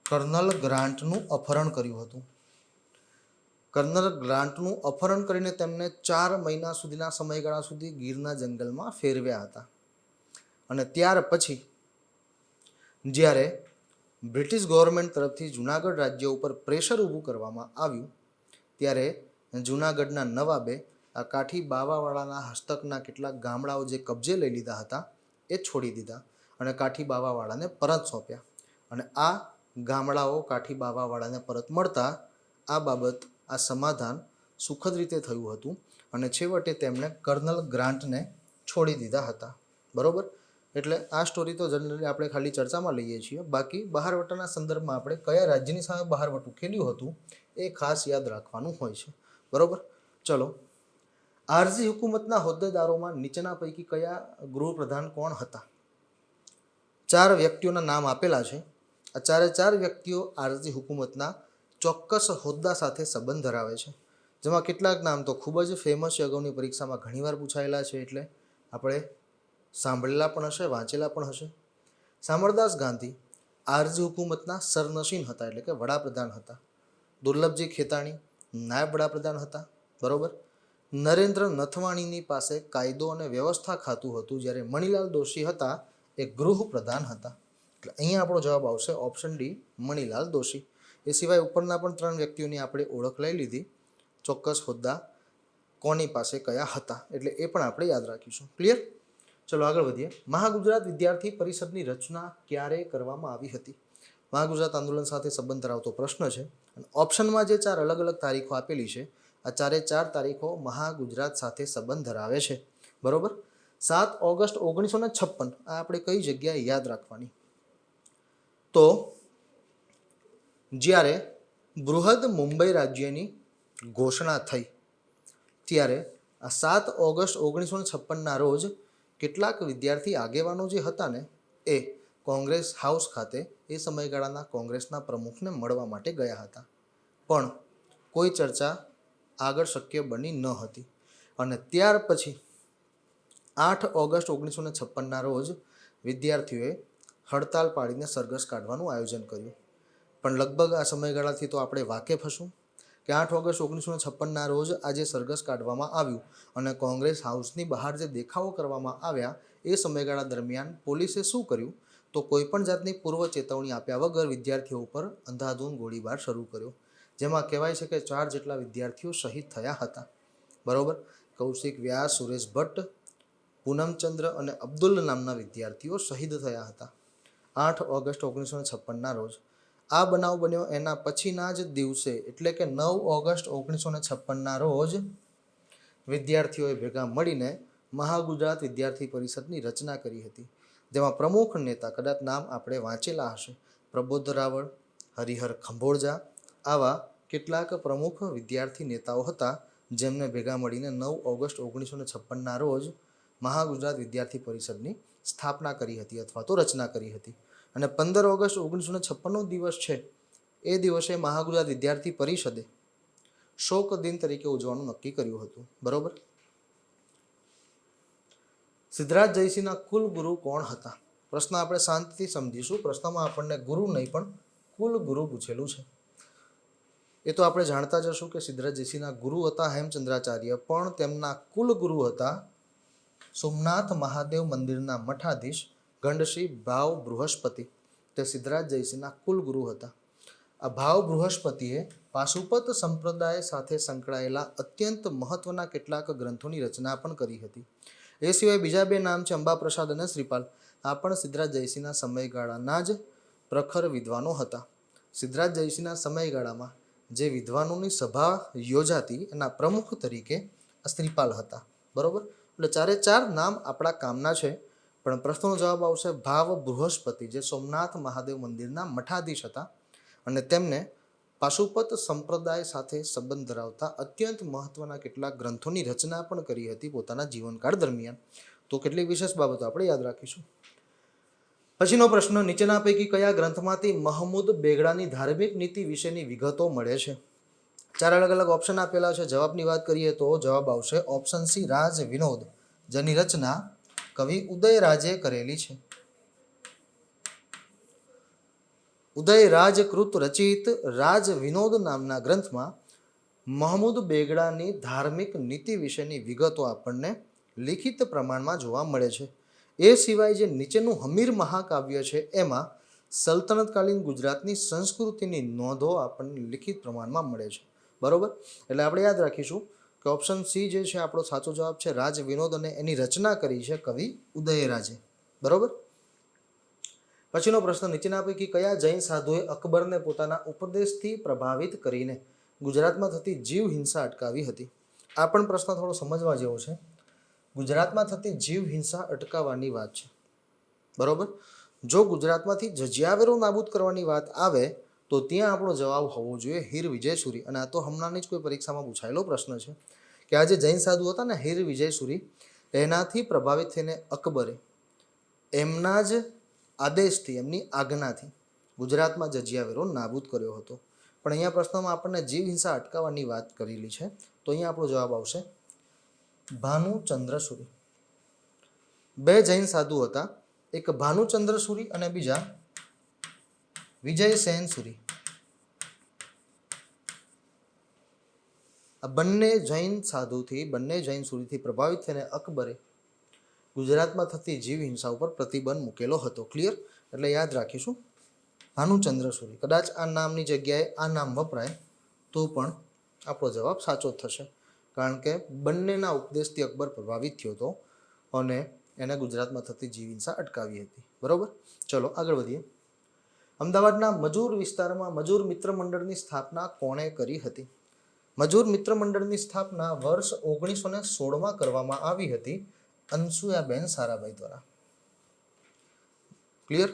Speaker 1: કર્નલ ગ્રાન્ટનું અપહરણ કર્યું હતું. કર્નલ ગ્રાન્ટનું અપહરણ કરીને તેમને 4 મહિના સુધીના સમયગાળા સુધી ગીરના જંગલમાં ફેરવ્યા હતા. અને ત્યાર પછી જ્યારે બ્રિટિશ ગવર્મેન્ટ તરફથી જુનાગઢ રાજ્ય ઉપર પ્રેશર ઊભું કરવામાં આવ્યું ત્યારે જુનાગઢના નવાબે આ કાઠી બાવાવાળાના હસ્તકના કેટલાક ગામડાઓ જે કબજે લઈ લીધા હતા એ છોડી દીધા અને કાઠી બાવાવાળાને પરત સોંપ્યા. અને આ ગામડાઓ કાઠી બાવાવાળાને પરત મળતા આ બાબત આ સમાધાન સુખદ રીતે થયું હતું અને છેવટે તેમણે કર્નલ ગ્રાન્ટને છોડી દીધા હતા. બરોબર. એટલે આ સ્ટોરી તો જનરલી આપણે ખાલી ચર્ચામાં લઈએ છીએ. બાકી બહારવટાના સંદર્ભમાં આપણે કયા રાજ્યની સામે બહારવટું ખેલ્યું હતું એ ખાસ યાદ રાખવાનું હોય છે. બરોબર. ચલો, આરઝી હુકુમતના હોદ્દેદારોમાં નીચેના પૈકી કયા ગૃહપ્રધાન કોણ હતા? 4 વ્યક્તિઓના નામ આપેલા છે. આ 4 વ્યક્તિઓ આરઝી હુકુમતના ચોક્કસ હોદ્દા સાથે સંબંધ ધરાવે છે. જેમાં કેટલાક નામ તો ખૂબ જ ફેમસ છે, અગાઉની પરીક્ષામાં ઘણીવાર પૂછાયેલા છે, એટલે આપણે સાંભળેલા પણ હશે, વાંચેલા પણ હશે. શામળદાસ ગાંધી આરઝી હુકુમતના સરનશીન હતા, એટલે કે વડાપ્રધાન હતા. દુર્લભજી ખેતાણી નાયબ વડાપ્રધાન હતા. બરોબર. નરેન્દ્ર નથવાણીની પાસે કાયદો અને વ્યવસ્થા ખાતું હતું, જ્યારે મણિલાલ દોશી હતા એ ગૃહપ્રધાન હતા. એટલે અહીંયા આપણો જવાબ આવશે ઓપ્શન ડી, મણિલાલ દોશી. એ સિવાય ઉપરના પણ 3 વ્યક્તિઓની આપણે ઓળખ લઈ લીધી, ચોક્કસ હોદ્દા કોની પાસે કયા હતા, એટલે એ પણ આપણે યાદ રાખીશું. ક્લિયર? ચલો આગળ વધીએ. મહાગુજરાત વિદ્યાર્થી પરિષદની રચના ક્યારે કરવામાં આવી હતી? મહાગુજરાત આંદોલન સાથે સંબંધ ધરાવતો પ્રશ્ન છે. અને ઓપ્શનમાં જે 4 અલગ અલગ તારીખો આપેલી છે, આ 4 તારીખો મહાગુજરાત સાથે સંબંધ ધરાવે છે. બરોબર. 7 ઓગસ્ટ 1956 આ આપણે કઈ જગ્યાએ યાદ રાખવાની? તો જ્યારે બૃહદ મુંબઈ રાજ્યની ઘોષણા થઈ ત્યારે આ 7 ઓગસ્ટ 1956ના રોજ કેટલાક વિદ્યાર્થી આગેવાનો જે હતા ને એ કોંગ્રેસ હાઉસ ખાતે એ સમયગાળાના કોંગ્રેસના પ્રમુખને મળવા માટે ગયા હતા. પણ કોઈ ચર્ચા આગળ શક્ય બની ન હતી. અને ત્યાર પછી 8 ઓગસ્ટ 1956ના રોજ વિદ્યાર્થીઓએ હડતાલ પાડીને સરઘસ કાઢવાનું આયોજન કર્યું. પણ લગભગ આ સમયગાળાથી તો આપણે વાકેફ હશું કે 8 ઓગસ્ટ 1956ના રોજ આ જે સરઘસ કાઢવામાં આવ્યું અને કોંગ્રેસ હાઉસની બહાર જે દેખાવો કરવામાં આવ્યા એ સમયગાળા દરમિયાન પોલીસે શું કર્યું? તો કોઈપણ જાતની પૂર્વ ચેતવણી આપ્યા વગર વિદ્યાર્થીઓ ઉપર અંધાધૂંધ ગોળીબાર શરૂ કર્યો, જેમાં કહેવાય છે કે 4 જેટલા વિદ્યાર્થીઓ શહીદ થયા હતા. બરોબર. કૌશિક વ્યાસ, સુરેશ ભટ્ટ, પૂનમચંદ્ર અને અબ્દુલ નામના વિદ્યાર્થીઓ શહીદ થયા હતા 8 ઓગસ્ટ 1956ના રોજ. આ બનાવ બન્યો એના પછીના જ દિવસે એટલે કે 9 ઓગસ્ટ 1956ના રોજ વિદ્યાર્થીઓએ ભેગા મળીને મહાગુજરાત વિદ્યાર્થી પરિષદની રચના કરી હતી, જેમાં પ્રમુખ નેતા કદાચ નામ આપણે વાંચેલા હશે, પ્રબોધ રાવળ, હરિહર ખંભોળજા, આવા કેટલાક પ્રમુખ વિદ્યાર્થી નેતાઓ હતા જેમને ભેગા મળીને 9 ઓગસ્ટ 1956ના રોજ મહાગુજરાત વિદ્યાર્થી પરિષદની સ્થાપના કરી હતી અથવા તો રચના કરી હતી. અને 15 ઓગસ્ટ 1956નો દિવસ છે એ દિવસે મહાગુજરાત વિદ્યાર્થી પરિષદે શોક દિન તરીકે ઉજવવાનું નક્કી કર્યું હતું. બરોબર. સિદ્ધરાજ જયસિંહના કુલ ગુરુ કોણ હતા? પ્રશ્ન આપણે શાંતિથી સમજીશું. પ્રશ્નમાં આપણને ગુરુ નહીં પણ કુલ ગુરુ પૂછેલું છે. એ તો આપણે જાણતા જ હશું કે સિદ્ધરાજ જયસિંહના ગુરુ હતા હેમચંદ્રાચાર્ય, પણ તેમના કુલ ગુરુ હતા સોમનાથ મહાદેવ મંદિરના મઠાધીશ ગંડશ્રી ભાવ બૃહસ્પતિ. તે સિદ્ધરાજ જયસિંહના કુલ ગુરુ હતા. આ ભાવ બૃહસ્પતિએ પાશુપત સંપ્રદાય સાથે સંકળાયેલા અત્યંત મહત્વના કેટલાક ગ્રંથોની રચના પણ કરી હતી. એ સિવાય બીજા 2 નામ છે અંબાપ્રસાદ અને શ્રીપાલ. આ પણ સિદ્ધરાજ જયસિંહના સમયગાળાના જ પ્રખર વિદ્વાનો હતા. સિદ્ધરાજ જયસિંહના સમયગાળામાં જે વિદ્વાનોની સભા યોજાતી એના પ્રમુખ તરીકે શ્રીપાલ હતા. બરોબર. એટલે 4 નામ આપણા કામના છે, પણ પ્રશ્નનો જવાબ આવશે ભાવ બૃહસ્પતિ, જે સોમનાથ મહાદેવ મંદિરના મઠાધીશ હતા અને તેમને પાશુપત સંપ્રદાય સાથે સંબંધ ધરાવતા અત્યંત મહત્વના કેટલાક ગ્રંથોની રચના પણ કરી હતી પોતાના જીવનકાળ દરમિયાન. તો કેટલીક વિશેષ બાબતો આપણે યાદ રાખીશું. પછીનો પ્રશ્ન, નીચેના પૈકી કયા ગ્રંથમાંથી મહમૂદ બેગડાની ધાર્મિક નીતિ વિશેની વિગતો મળે છે? 4 અલગ અલગ ઓપ્શન આપેલા છે. જવાબની વાત કરીએ તો જવાબ આવશે ઓપ્શન સી, રાજ વિનોદ, જેની રચના કવિ ઉદયરાજે કરેલી છે. ઉદયરાજકૃત રચિત રાજ વિનોદ નામના ગ્રંથમાં મહમૂદ બેગડાની ધાર્મિક નીતિ વિશેની વિગતો આપણને લિખિત પ્રમાણમાં જોવા મળે છે. એ સિવાય જે નીચેનું હમીર મહાકાવ્ય છે એમાં સલ્તનતકાલીન ગુજરાતની સંસ્કૃતિની નોંધો આપણને લિખિત પ્રમાણમાં મળે છે. બરોબર, એટલે આપણે યાદ રાખીશું કે ઓપ્શન સી જે છે આપણો સાચો જવાબ છે, રાજ વિનોદ, અને એની રચના કરી છે કવિ ઉદયરાજે. બરોબર. પછીનો પ્રશ્ન, નીચેના પૈકી કયા જૈન સાધુએ અકબરને પોતાના ઉપદેશથી પ્રભાવિત કરીને ગુજરાતમાં થતી જીવ હિંસા અટકાવી હતી? આ પણ પ્રશ્ન થોડો સમજવા જેવો છે. ગુજરાતમાં થતી જીવ હિંસા અટકાવવાની વાત છે. બરોબર. જો ગુજરાતમાંથી જજિયાવેરો નાબૂદ કરવાની વાત આવે તો ત્યાં આપણો જવાબ હોવો જોઈએ હીર વિજયસુરી. અને આ તો હમણાંની જ કોઈ પરીક્ષામાં પૂછાયેલો પ્રશ્ન છે કે આ જે જૈન સાધુ હતા ને હીર વિજયસુરી, એનાથી પ્રભાવિત થઈને અકબરે એમના જ આદેશથી, એમની આજ્ઞાથી ગુજરાતમાં જજિયાવેરો નાબૂદ કર્યો હતો. પણ અહીંયા પ્રશ્નમાં આપણને જીવ હિંસા અટકાવવાની વાત કરેલી છે, તો અહીંયા આપણો જવાબ આવશે ભાનુચંદ્રસુરી. 2 જૈન સાધુ હતા, એક ભાનુચંદ્રસુરી અને બીજા વિજયસેન સુરી. આ બંને જૈન સુરીથી પ્રભાવિત થઈને અકબરે ગુજરાતમાં થતી જીવ હિંસા ઉપર પ્રતિબંધ મૂકેલો હતો. ક્લિયર? એટલે યાદ રાખીશું ભાનુચંદ્રસુરી. કદાચ આ નામની જગ્યાએ આ નામ વપરાય તો પણ આપણો જવાબ સાચો જ થશે, કારણ કે બંનેના ઉપદેશથી અકબર પ્રભાવિત થયો હતો અને એને ગુજરાતમાં થતી જીવ હિંસા અટકાવી હતી. બરોબર, ચલો આગળ વધીએ. અમદાવાદના મજૂર વિસ્તારમાં મજૂર મિત્ર મંડળની સ્થાપના કોણે કરી હતી? મજૂર મિત્ર મંડળની સ્થાપના વર્ષ 1916માં કરવામાં આવી હતી અનસુયાબેન સારાભાઈ દ્વારા. ક્લિયર?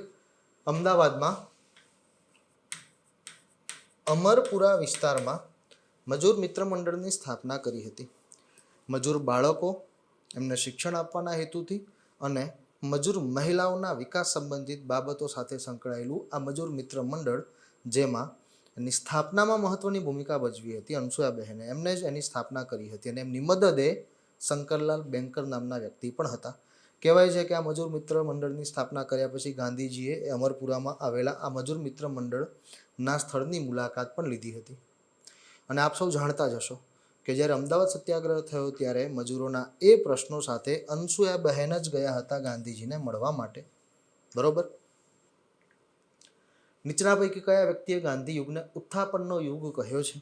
Speaker 1: અમદાવાદમાં અમરપુરા વિસ્તારમાં મજૂર મિત્ર મંડળની સ્થાપના કરી હતી. મજૂર બાળકો, એમને શિક્ષણ આપવાના હેતુથી અને મજૂર મહિલાઓના વિકાસ સંબંધિત બાબતો સાથે સંકળાયેલું આ મજૂર મિત્ર મંડળ, જેમાં એની સ્થાપનામાં મહત્વની ભૂમિકા ભજવી હતી અનસુયાબહેને, એમને જ એની સ્થાપના કરી હતી અને એમની મદદે શંકરલાલ બેન્કર નામના વ્યક્તિ પણ હતા. કહેવાય છે કે આ મજૂર મિત્ર મંડળની સ્થાપના કર્યા પછી ગાંધીજીએ અમરપુરામાં આવેલા આ મજૂર મિત્ર મંડળના સ્થળની મુલાકાત પણ લીધી હતી. અને આપ સૌ જાણતા જ હશો કે જ્યારે અમદાવાદ સત્યાગ્રહ થયો ત્યારે મજૂરોના એ પ્રશ્નો સાથે અનસુયાબહેન જ ગયા હતા ગાંધીજીને મળવા માટે. બરોબર. નીચેના પૈકી કયા વ્યક્તિએ ગાંધી યુગને ઉત્થાપનનો યુગ કહ્યો છે?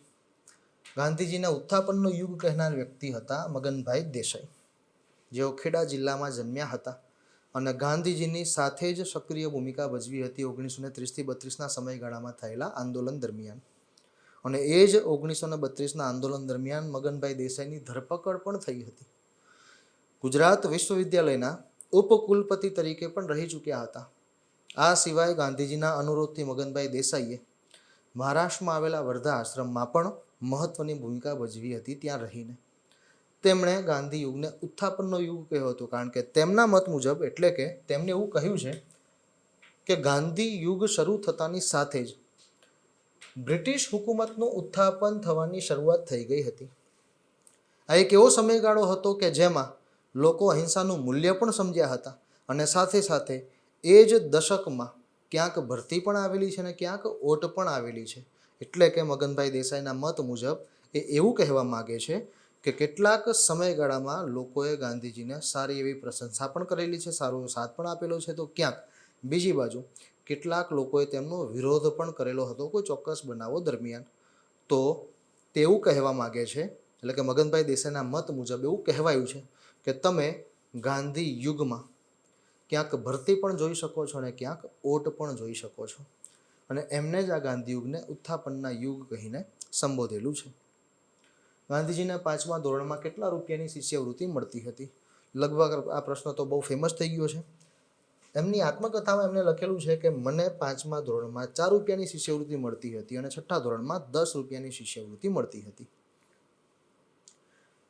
Speaker 1: ગાંધીજીને ઉત્થાપનનો યુગ કહેનાર વ્યક્તિ હતા મગનભાઈ દેસાઈ, જેઓ ખેડા જિલ્લામાં જન્મ્યા હતા અને ગાંધીજીની સાથે જ સક્રિય ભૂમિકા ભજવી હતી 1930થી 32ના સમયગાળામાં થયેલા આંદોલન દરમિયાન. અને એ જ 1932ના આંદોલન દરમિયાન મગનભાઈ દેસાઈની ધરપકડ પણ થઈ હતી. ગુજરાત વિશ્વવિદ્યાલયના ઉપકુલપતિ તરીકે પણ રહી ચૂક્યા હતા. આ સિવાય ગાંધીજીના અનુરોધથી મગનભાઈ દેસાઈએ મહારાષ્ટ્રમાં આવેલા વર્ધા આશ્રમમાં પણ મહત્વની ભૂમિકા ભજવી હતી ત્યાં રહીને. તેમણે ગાંધી યુગને ઉત્થાપનનો યુગ કહ્યો હતો, કારણ કે તેમના મત મુજબ, એટલે કે તેમને એવું કહ્યું છે કે ગાંધી યુગ શરૂ થતાની સાથે જ બ્રિટિશ હુકુમતનું ઉત્થાપન થવાની શરૂઆત થઈ ગઈ હતી. આ એક એવો સમયગાળો હતો કે જેમાં લોકો અહિંસાનું મૂલ્ય પણ સમજ્યા હતા અને સાથે સાથે એ જ દશકમાં ક્યાંક ભરતી પણ આવેલી છે અને ક્યાંક ઓટ પણ આવેલી છે. એટલે કે મગનભાઈ દેસાઈના મત મુજબ એ એવું કહેવા માગે છે કે કેટલાક સમયગાળામાં લોકોએ ગાંધીજીને સારી એવી પ્રશંસા પણ કરેલી છે, સારો સાથ પણ આપેલો છે, તો ક્યાંક બીજી બાજુ કેટલાક લોકોએ તેમનો વિરોધ પણ કરેલો હતો કોઈ ચોક્કસ બનાવો દરમિયાન. તો તેવું કહેવા માગે છે, એટલે કે મગનભાઈ દેસાઈના મત મુજબ એવું કહેવાયું છે કે તમે ગાંધી યુગમાં ક્યાંક ભરતી પણ જોઈ શકો છો અને ક્યાંક ઓટ પણ જોઈ શકો છો. અને એમને જ આ ગાંધી યુગને ઉત્થાપનના યુગ કહીને સંબોધેલું છે. ગાંધીજીને 5મા ધોરણમાં કેટલા રૂપિયાની શિષ્યવૃત્તિ મળતી હતી? લગભગ આ પ્રશ્ન તો બહુ ફેમસ થઈ ગયો છે. એમની આત્મકથામાં એમને લખેલું છે કે મને 5મા ધોરણમાં 4 રૂપિયાની શિષ્યવૃત્તિ મળતી હતી અને 6ઠ્ઠા ધોરણમાં 10 રૂપિયાની શિષ્યવૃત્તિ મળતી હતી.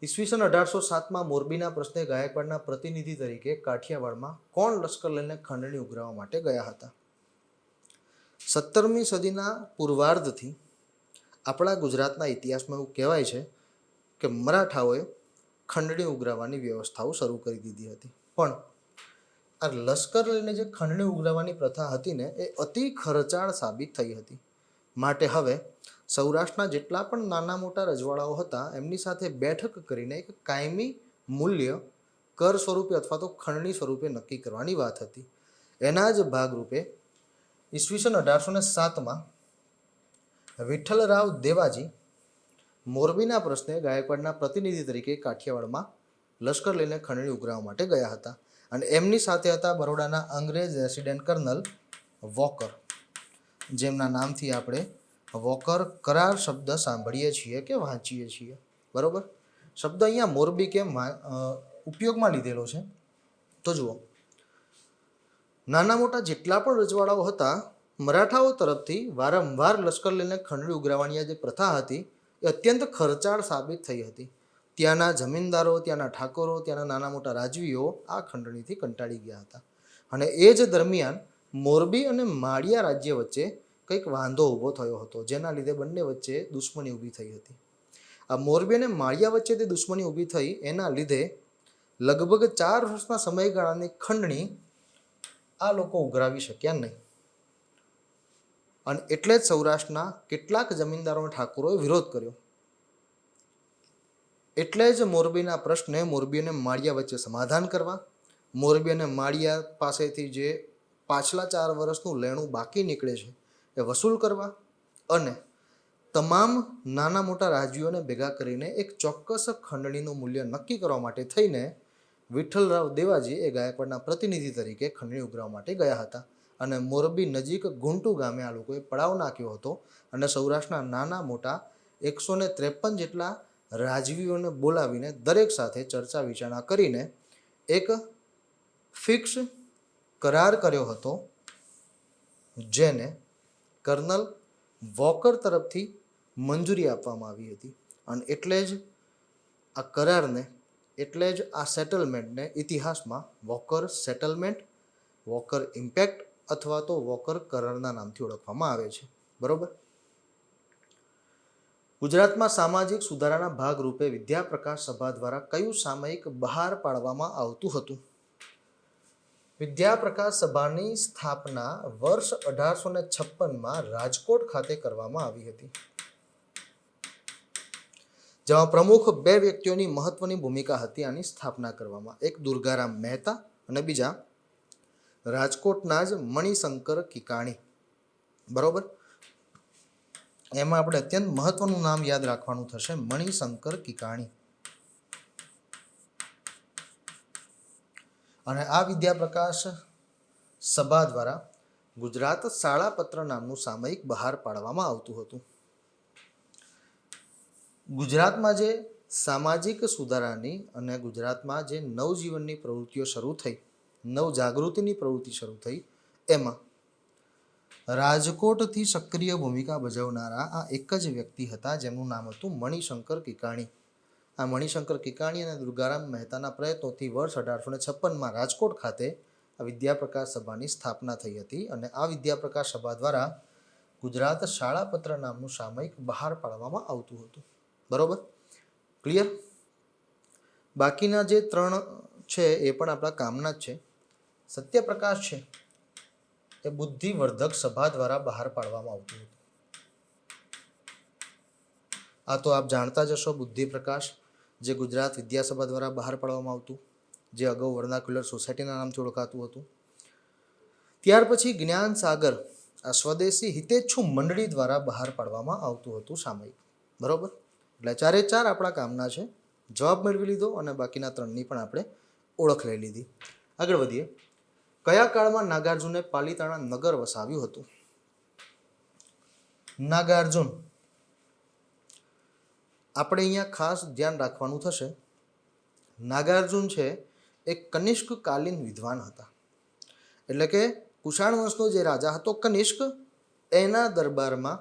Speaker 1: ઈસવીસન 1807માં મોરબીના પ્રશ્ને ગાયકવાડના પ્રતિનિધિ તરીકે કાઠિયાવાડમાં કોણ લશ્કર લઈને ખંડણી ઉઘરાવવા માટે ગયા હતા? 17મી સદીના પૂર્વાર્ધથી આપણા ગુજરાતના ઇતિહાસમાં એવું કહેવાય છે કે મરાઠાઓએ ખંડણી ઉઘરાવવાની વ્યવસ્થાઓ શરૂ કરી દીધી હતી. પણ આ લશ્કર લઈને જે ખંડણી ઉઘરાવવાની પ્રથા હતી ને એ અતિ ખર્ચાળ સાબિત થઈ હતી. માટે હવે સૌરાષ્ટ્રના જેટલા પણ નાના મોટા રજવાડાઓ હતા એમની સાથે બેઠક કરીને એક કાયમી મૂલ્ય કર સ્વરૂપે અથવા તો ખંડણી સ્વરૂપે નક્કી કરવાની વાત હતી. એના જ ભાગરૂપે ઈસવીસન 1807માં વિઠ્ઠલરાવ દેવાજી મોરબીના પ્રશ્ને ગાયકવાડના પ્રતિનિધિ તરીકે કાઠિયાવાડમાં લશ્કર લઈને ખંડણી ઉઘરાવવા માટે ગયા હતા. અને એમની સાથે હતા બરોડાના અંગ્રેજ રેસિડેન્ટ કર્નલ વોકર, જેમના નામથી આપણે વોકર કરાર શબ્દ સાંભળીએ છીએ કે વાંચીએ છીએ. બરોબર, શબ્દ અહીંયા મોરબી કેમ ઉપયોગમાં લીધેલો છે તો જુઓ, નાના મોટા જેટલા પણ રજવાડાઓ હતા મરાઠાઓ તરફથી વારંવાર લશ્કર લઈને ખંડણી ઉઘરાવવાની જે પ્રથા હતી એ અત્યંત ખર્ચાળ સાબિત થઈ હતી. ત્યાંના જમીનદારો, ત્યાંના ઠાકોરો, ત્યાંના નાના મોટા રાજવીઓ આ ખંડણીથી કંટાળી ગયા હતા. અને એ જ દરમિયાન મોરબી અને માળિયા રાજ્ય વચ્ચે કંઈક વાંધો ઊભો થયો હતો, જેના લીધે બંને વચ્ચે દુશ્મની ઊભી થઈ હતી. આ મોરબી અને માળિયા વચ્ચે તે દુશ્મની ઊભી થઈ એના લીધે લગભગ 4 વર્ષના સમયગાળાની ખંડણી આ લોકો ઉઘરાવી શક્યા નહીં. અને એટલે જ સૌરાષ્ટ્રના કેટલાક જમીનદારો અને ઠાકોરોએ વિરોધ કર્યો. એટલે જ મોરબીના પ્રશ્ને મોરબી અને માળિયા વચ્ચે સમાધાન કરવા, મોરબી અને માળિયા પાસેથી જે પાછલા 4 વર્ષનું લેણું બાકી નીકળે છે એ વસૂલ કરવા અને તમામ નાના મોટા રાજવીઓને ભેગા કરીને એક ચોક્કસ ખંડણીનું મૂલ્ય નક્કી કરવા માટે થઈને વિઠ્ઠલરાવ દેવાજી એ ગાયકવાડના પ્રતિનિધિ તરીકે ખંડણી ઉઘરાવવા માટે ગયા હતા. અને મોરબી નજીક ગુંટુ ગામે આ લોકોએ પડાવ નાખ્યો હતો અને સૌરાષ્ટ્રના નાના મોટા 153 જેટલા રાજવીઓને બોલાવીને દરેક સાથે ચર્ચા વિચારણા કરીને એક ફિક્સ કરાર કર્યો હતો, જેને કર્નલ વોકર તરફથી મંજૂરી આપવામાં આવી હતી. અને એટલે જ આ કરારને, એટલે જ આ સેટલમેન્ટને ઇતિહાસમાં વોકર સેટલમેન્ટ, વોકર ઇમ્પેક્ટ અથવા તો વોકર કરારના નામથી ઓળખવામાં આવે છે. બરોબર, ગુજરાતમાં સામાજિક સુધારાના ભાગરૂપે વિદ્યાપ્રકાશ સભા દ્વારા કયું સામયિક બહાર પાડવામાં આવતું હતું? વિદ્યાપ્રકાશ સભાની સ્થાપના વર્ષ 1856માં રાજકોટ ખાતે કરવામાં આવી હતી, જેમાં પ્રમુખ 2 વ્યક્તિઓની મહત્વની ભૂમિકા હતી આની સ્થાપના કરવામાં. એક દુર્ગારામ મહેતા અને બીજા રાજકોટના જ મણિશંકર કિકાણી. બરોબર, એમાં આપણે અત્યંત મહત્વનું નામ યાદ રાખવાનું થશે, મણિશંકર કિકાણી. અને આ વિદ્યાપ્રકાશ સભા દ્વારા ગુજરાત શાળાપત્ર નામનું સામયિક બહાર પાડવામાં આવતું હતું. ગુજરાતમાં જે સામાજિક સુધારાની અને ગુજરાતમાં જે નવજીવનની પ્રવૃત્તિઓ શરૂ થઈ, નવજાગૃતિની પ્રવૃત્તિ શરૂ થઈ, એમાં રાજકોટથી સક્રિય ભૂમિકા ભજવનારા આ એક જ વ્યક્તિ હતા, જેમનું નામ હતું મણિશંકર કિકાણી. આ મણિશંકર કિકાણી અને દુર્ગારામ મહેતાના પ્રયત્નોથી વર્ષ 1856માં રાજકોટ ખાતે આ વિદ્યાપ્રકાશ સભાની સ્થાપના થઈ હતી. અને આ વિદ્યાપ્રકાશ સભા દ્વારા ગુજરાત શાળાપત્ર નામનું સામયિક બહાર પાડવામાં આવતું હતું. બરોબર, ક્લિયર? બાકીના જે 3 છે એ પણ આપણા કામના જ છે. સત્યપ્રકાશ છે એ બુદ્ધિવર્ધક સભા દ્વારા બહાર પાડવામાં આવતું હતું. આ તો આપ જાણતા જ હશો. બુદ્ધિપ્રકાશ જે ગુજરાત વિદ્યાસભા દ્વારા બહાર પાડવામાં આવતું, જે અગાઉ વર્નાક્યુલર સોસાયટીના નામથી ઓળખાતું હતું. ત્યાર પછી જ્ઞાન સાગર આ સ્વદેશી હિતેચ્છુ મંડળી દ્વારા બહાર પાડવામાં આવતું હતું સામયિક. બરોબર, એટલે 4 આપણા કામના છે. જવાબ મેળવી લીધો અને બાકીના 3ની પણ આપણે ઓળખ લઈ લીધી. આગળ વધીએ. કયા કાળમાં નાગાર્જુને પાલિતાણા નગર વસાવ્યું હતું? નાગાર્જુન, આપણે અહીંયા ખાસ ધ્યાન રાખવાનું થશે, નાગાર્જુન છે એ કનિષ્ક કાલીન વિદ્વાન હતા. એટલે કે કુષાણ વંશનો જે રાજા હતો કનિષ્ક, એના દરબારમાં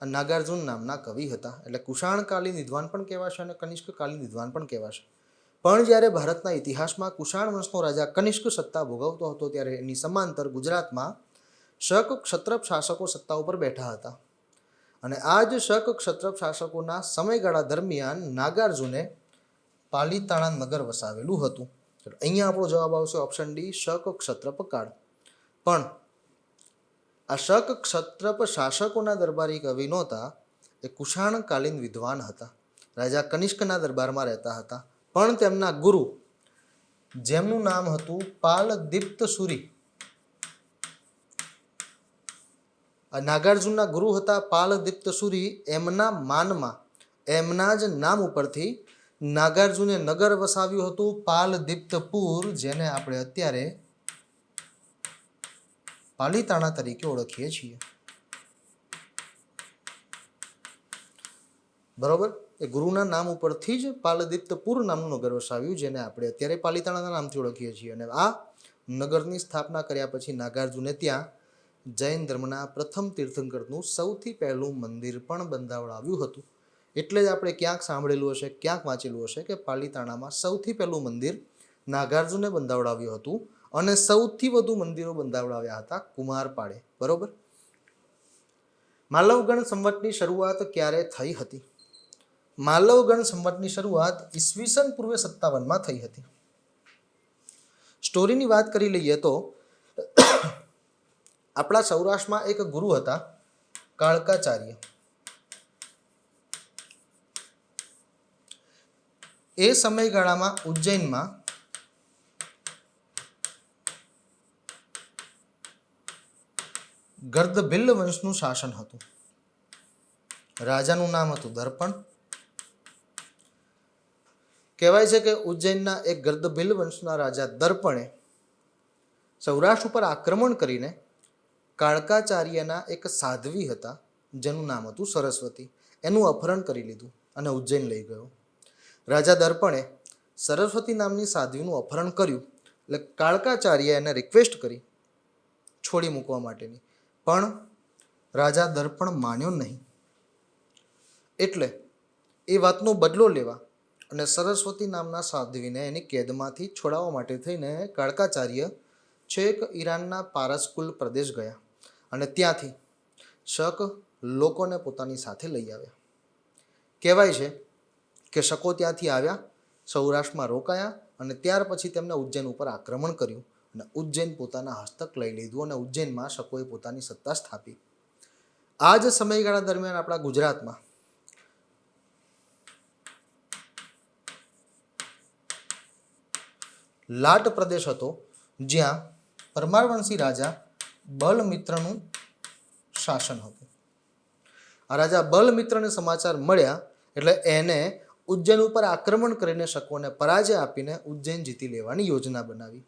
Speaker 1: નાગાર્જુન નામના કવિ હતા. એટલે કુષાણકાલીન વિદ્વાન પણ કહેવાશે અને કનિષ્કકાલીન વિદ્વાન પણ કહેવાશે. પણ જ્યારે ભારતના ઇતિહાસમાં કુષાણ વંશનો રાજા કનિષ્ક સત્તા ભોગવતો હતો ત્યારે એની સમાંતર ગુજરાતમાં શક ક્ષત્રપ શાસકો સત્તા ઉપર બેઠા હતા. અને આ જ શક ક્ષત્રપ શાસકોના સમયગાળા દરમિયાન નાગાર્જુને પાલીતાણા નગર વસાવેલું હતું. અહીંયા આપણો જવાબ આવશે ઓપ્શન ડી, શક ક્ષત્રપ કાળ. પણ આ શક ક્ષત્રપ શાસકોના દરબારી કવિ નહોતા, એ કુષાણકાલીન વિદ્વાન હતા. રાજા કનિષ્કના દરબારમાં રહેતા હતા. પણ તેમના ગુરુ, જેમનું નામ હતું પાલદીપ્ત સુરી, નાગાર્જુનના ગુરુ હતા પાલદીપ્ત સુરી, એમના માનમાં એમના જ નામ ઉપરથી નાગાર્જુને નગર વસાવ્યું હતું પાલદીપ્તપુર, જેને આપણે અત્યારે પાલીતાણા તરીકે ઓળખીએ છીએ. બરોબર, એ ગુરુના નામ ઉપરથી જ પાલદીપ્તપુર નામનું નગર વસાવ્યું, જેને આપણે અત્યારે પાલીતાણાના નામથી ઓળખીએ છીએ. અને આ નગરની સ્થાપના કર્યા પછી નાગાર્જુને ત્યાં જૈન ધર્મના પ્રથમ તીર્થંકરનું સૌથી પહેલું મંદિર પણ બંધાવડાવ્યું હતું. એટલે જ આપણે ક્યાંક સાંભળેલું હશે, ક્યાંક વાંચેલું હશે કે પાલીતાણામાં સૌથી પહેલું મંદિર નાગાર્જુને બંધાવડાવ્યું હતું અને સૌથી વધુ મંદિરો બંધાવડાવ્યા હતા કુમારપાળે. બરોબર. માલવગણ સંવતની શરૂઆત ક્યારે થઈ હતી? માલવગણ સંવતની શરૂઆત ઈસવીસન પૂર્વે 57 થઈ હતી. સ્ટોરીની વાત કરી લઈએ તો આપણા સૌરાષ્ટ્રમાં એક ગુરુ હતા કાળકાચાર્ય. એ સમયગાળામાં ઉજ્જૈનમાં ગર્દભિલ્લ વંશનું શાસન હતું. રાજાનું નામ હતું દર્પણ. કહેવાય છે કે ઉજ્જૈનના એક ગર્દભિલ્લ વંશના રાજા દર્પણે સૌરાષ્ટ્ર ઉપર આક્રમણ કરીને કાળકાચાર્યના એક સાધ્વી હતા, જેનું નામ હતું સરસ્વતી, એનું અપહરણ કરી લીધું અને ઉજ્જૈન લઈ ગયો. રાજા દર્પણે સરસ્વતી નામની સાધ્વીનું અપહરણ કર્યું. એટલે કાળકાચાર્ય એને રિક્વેસ્ટ કરી છોડી મૂકવા માટેની, પણ રાજા દર્પણ માન્યો નહીં. એટલે એ વાતનો બદલો લેવા અને સરસ્વતી નામના સાધ્વીને એની કેદમાંથી છોડાવવા માટે થઈને કાળકાચાર્ય છેક ઈરાનના પારસકુલ પ્રદેશ ગયા અને ત્યાંથી શક લોકોને પોતાની સાથે લઈ આવ્યા. કહેવાય છે કે શકો ત્યાંથી આવ્યા, સૌરાષ્ટ્રમાં રોકાયા અને ત્યાર પછી તેમણે ઉજ્જૈન ઉપર આક્રમણ કર્યું અને ઉજ્જૈન પોતાના હસ્તક લઈ લીધું અને ઉજ્જૈનમાં શકોએ પોતાની સત્તા સ્થાપી. આ જ સમયગાળા દરમિયાન આપણા ગુજરાતમાં લાટ પ્રદેશ હતો, જ્યાં પરમારવંશી રાજા બલમિત્રનું શાસન હતું. આ રાજા બલમિત્રને સમાચાર મળ્યા એટલે એને ઉજ્જૈન ઉપર આક્રમણ કરીને શકોને પરાજય આપીને ઉજ્જૈન જીતી લેવાની યોજના બનાવી.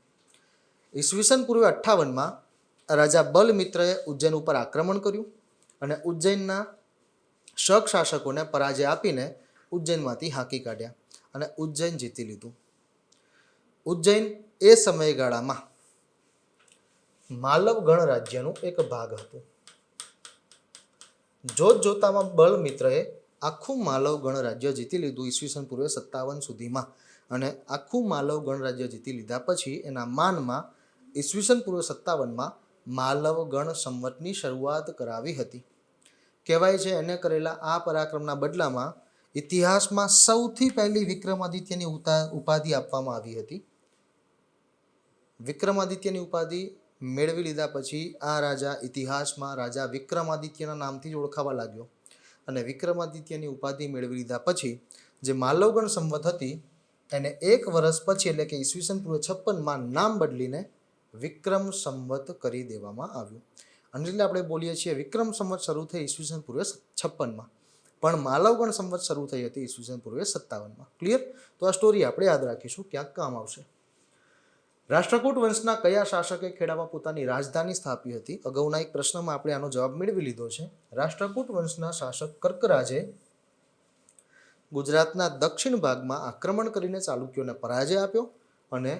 Speaker 1: ઈસવીસન પૂર્વે 58 રાજા બલમિત્રએ ઉજ્જૈન ઉપર આક્રમણ કર્યું અને ઉજ્જૈનના શક શાસકોને પરાજય આપીને ઉજ્જૈનમાંથી હાંકી કાઢ્યા અને ઉજ્જૈન જીતી લીધું. ઉજ્જૈન એ સમયગાળામાં માલવ ગણરાજ્યનું એક ભાગ હતું. જોતજોતામાં બલમિત્રએ આખું માલવ ગણરાજ્ય જીતી લીધું ઈસવીસન પૂર્વે 57 સુધીમાં. અને આખું માલવ ગણરાજ્ય જીતી લીધા પછી એના માનમાં ઈસવીસન પૂર્વે 57 માલવ ગણ સંવતની શરૂઆત કરાવી હતી. કહેવાય છે એને કરેલા આ પરાક્રમના બદલામાં ઇતિહાસમાં સૌથી પહેલી વિક્રમાદિત્યની ઉપાધિ આપવામાં આવી હતી. વિક્રમાદિત્યની ઉપાધિ મેળવી લીધા પછી આ રાજા ઇતિહાસમાં રાજા વિક્રમાદિત્યના નામથી જ ઓળખાવા લાગ્યો. અને વિક્રમાદિત્યની ઉપાધિ મેળવી લીધા પછી જે માલવગણ સંવત હતી એને 1 વર્ષ પછી એટલે કે ઈસવીસન પૂર્વે 56 નામ બદલીને વિક્રમ સંવત કરી દેવામાં આવ્યું. અને એટલે આપણે બોલીએ છીએ વિક્રમ સંવત શરૂ થઈ ઈસવીસન પૂર્વે 56 પણ માલવગણ સંવત શરૂ થઈ હતી ઈસવીસન પૂર્વે 57. ક્લિયર? તો આ સ્ટોરી આપણે યાદ રાખીશું, ક્યાંક કામ આવશે. રાષ્ટ્રકૂટ વંશના કયા શાસકે ખેડામાં પોતાની રાજધાની સ્થાપી હતી? અગાઉના એક પ્રશ્નમાં આપણે આનો જવાબ મેળવી લીધો છે. રાષ્ટ્રકૂટ વંશના શાસક કર્કરાજે ગુજરાતના દક્ષિણ ભાગમાં આક્રમણ કરીને ચાલુક્યોને પરાજય આપ્યો અને